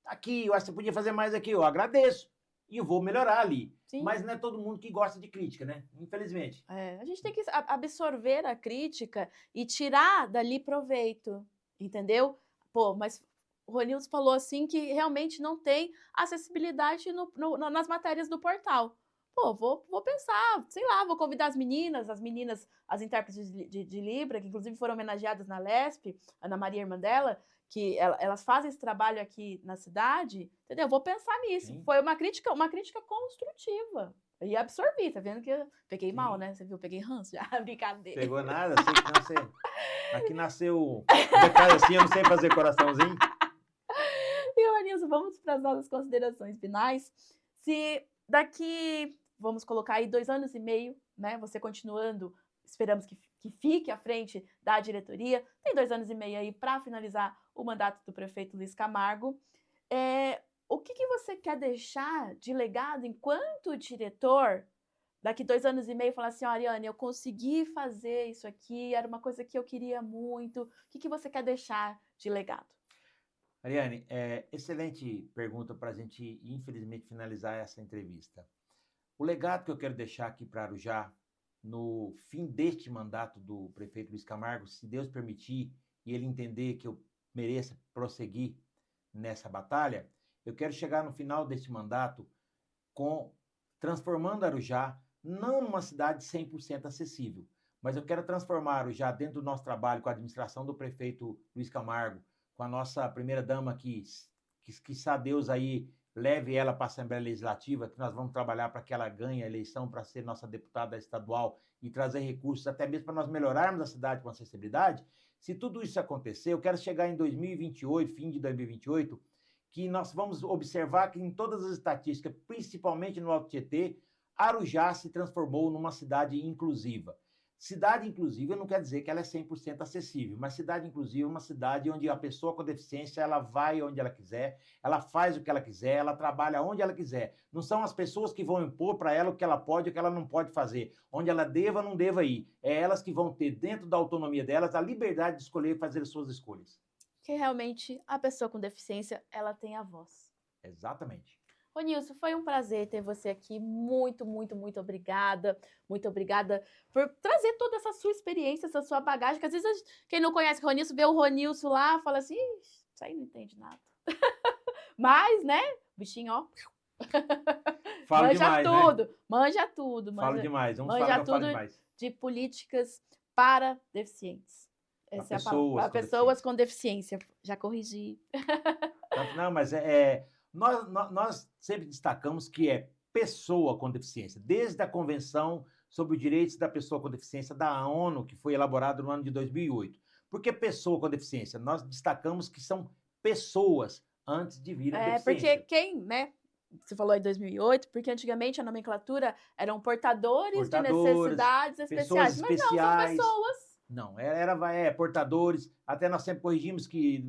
[SPEAKER 2] Aqui, eu acho que você podia fazer mais aqui, eu agradeço. E eu vou melhorar ali. Sim. Mas não é todo mundo que gosta de crítica, né? Infelizmente.
[SPEAKER 1] A gente tem que absorver a crítica e tirar dali proveito, entendeu? Pô, mas o Ronilson falou assim que realmente não tem acessibilidade nas matérias do portal. Pô, vou pensar, sei lá, vou convidar as meninas, as intérpretes de Libra, que inclusive foram homenageadas na LESP, Ana Maria, irmã dela, que elas fazem esse trabalho aqui na cidade, entendeu? Vou pensar nisso. Sim. Foi uma crítica construtiva. E absorvi, tá vendo que eu peguei mal, né? Você viu, peguei ranço já, brincadeira.
[SPEAKER 2] Pegou nada, sei que não sei. Aqui nasceu, assim, eu não sei fazer coraçãozinho.
[SPEAKER 1] E, Ronilson, vamos para as nossas considerações finais. Se daqui... vamos colocar aí 2 anos e meio, né? Você continuando, esperamos que fique à frente da diretoria. Tem 2 anos e meio aí para finalizar o mandato do prefeito Luiz Camargo. O que você quer deixar de legado enquanto diretor? Daqui 2 anos e meio, falar assim, Ariane, eu consegui fazer isso aqui, era uma coisa que eu queria muito. O que você quer deixar de legado?
[SPEAKER 2] Ariane, excelente pergunta para a gente, infelizmente, finalizar essa entrevista. O legado que eu quero deixar aqui para Arujá, no fim deste mandato do prefeito Luiz Camargo, se Deus permitir e ele entender que eu mereça prosseguir nessa batalha, eu quero chegar no final deste mandato transformando Arujá, não numa cidade 100% acessível, mas eu quero transformar Arujá dentro do nosso trabalho com a administração do prefeito Luiz Camargo, com a nossa primeira-dama que quiçá Deus aí leve ela para a Assembleia Legislativa, que nós vamos trabalhar para que ela ganhe a eleição para ser nossa deputada estadual e trazer recursos até mesmo para nós melhorarmos a cidade com acessibilidade. Se tudo isso acontecer, eu quero chegar em 2028, fim de 2028, que nós vamos observar que em todas as estatísticas, principalmente no Alto Tietê, Arujá se transformou numa cidade inclusiva. Cidade inclusiva não quer dizer que ela é 100% acessível, mas cidade inclusiva é uma cidade onde a pessoa com deficiência, ela vai onde ela quiser, ela faz o que ela quiser, ela trabalha onde ela quiser. Não são as pessoas que vão impor para ela o que ela pode e o que ela não pode fazer, onde ela deva ou não deva ir. É elas que vão ter, dentro da autonomia delas, a liberdade de escolher e fazer as suas escolhas.
[SPEAKER 1] Que realmente a pessoa com deficiência, ela tem a voz.
[SPEAKER 2] Exatamente.
[SPEAKER 1] Ô Nilson, foi um prazer ter você aqui. Muito, muito, muito obrigada. Muito obrigada por trazer toda essa sua experiência, essa sua bagagem, que às vezes quem não conhece o Ronilson, vê o Ronilson lá, fala assim, isso aí não entende nada. Mas, né, bichinho, ó,
[SPEAKER 2] Falo
[SPEAKER 1] manja
[SPEAKER 2] demais,
[SPEAKER 1] tudo,
[SPEAKER 2] né?
[SPEAKER 1] manja tudo.
[SPEAKER 2] Falo demais, uns
[SPEAKER 1] manja
[SPEAKER 2] falam que eu falo
[SPEAKER 1] tudo
[SPEAKER 2] demais.
[SPEAKER 1] de políticas para deficientes. Essa é a palavra. Para pessoas com deficiência. Já corrigi.
[SPEAKER 2] Não, mas nós sempre destacamos que é pessoa com deficiência, desde a Convenção sobre os Direitos da Pessoa com Deficiência da ONU, que foi elaborada no ano de 2008. Por que pessoa com deficiência? Nós destacamos que são pessoas antes de vir a deficiência.
[SPEAKER 1] Porque quem, né? Você falou em 2008, porque antigamente a nomenclatura eram portadores de necessidades especiais. Mas não, são pessoas.
[SPEAKER 2] Não, era portadores. Até nós sempre corrigimos que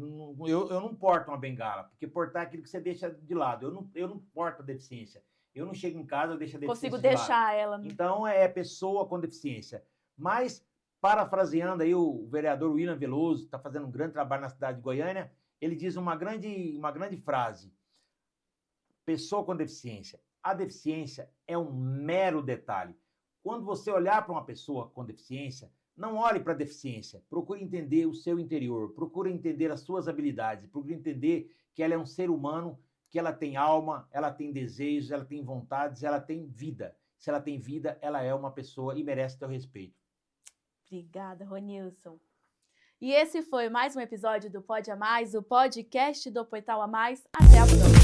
[SPEAKER 2] eu não porto uma bengala, porque portar é aquilo que você deixa de lado. Eu não porto a deficiência. Eu não chego em casa, eu deixo a deficiência
[SPEAKER 1] Consigo deixar ela.
[SPEAKER 2] Então, é pessoa com deficiência. Mas, parafraseando aí o vereador William Veloso, está fazendo um grande trabalho na cidade de Goiânia, ele diz uma grande frase. Pessoa com deficiência. A deficiência é um mero detalhe. Quando você olhar para uma pessoa com deficiência, não olhe para a deficiência, procure entender o seu interior, procure entender as suas habilidades, procure entender que ela é um ser humano, que ela tem alma, ela tem desejos, ela tem vontades, ela tem vida. Se ela tem vida, ela é uma pessoa e merece teu respeito.
[SPEAKER 1] Obrigada, Ronilson. E esse foi mais um episódio do Pode a Mais, o podcast do Portal a Mais. Até a próxima.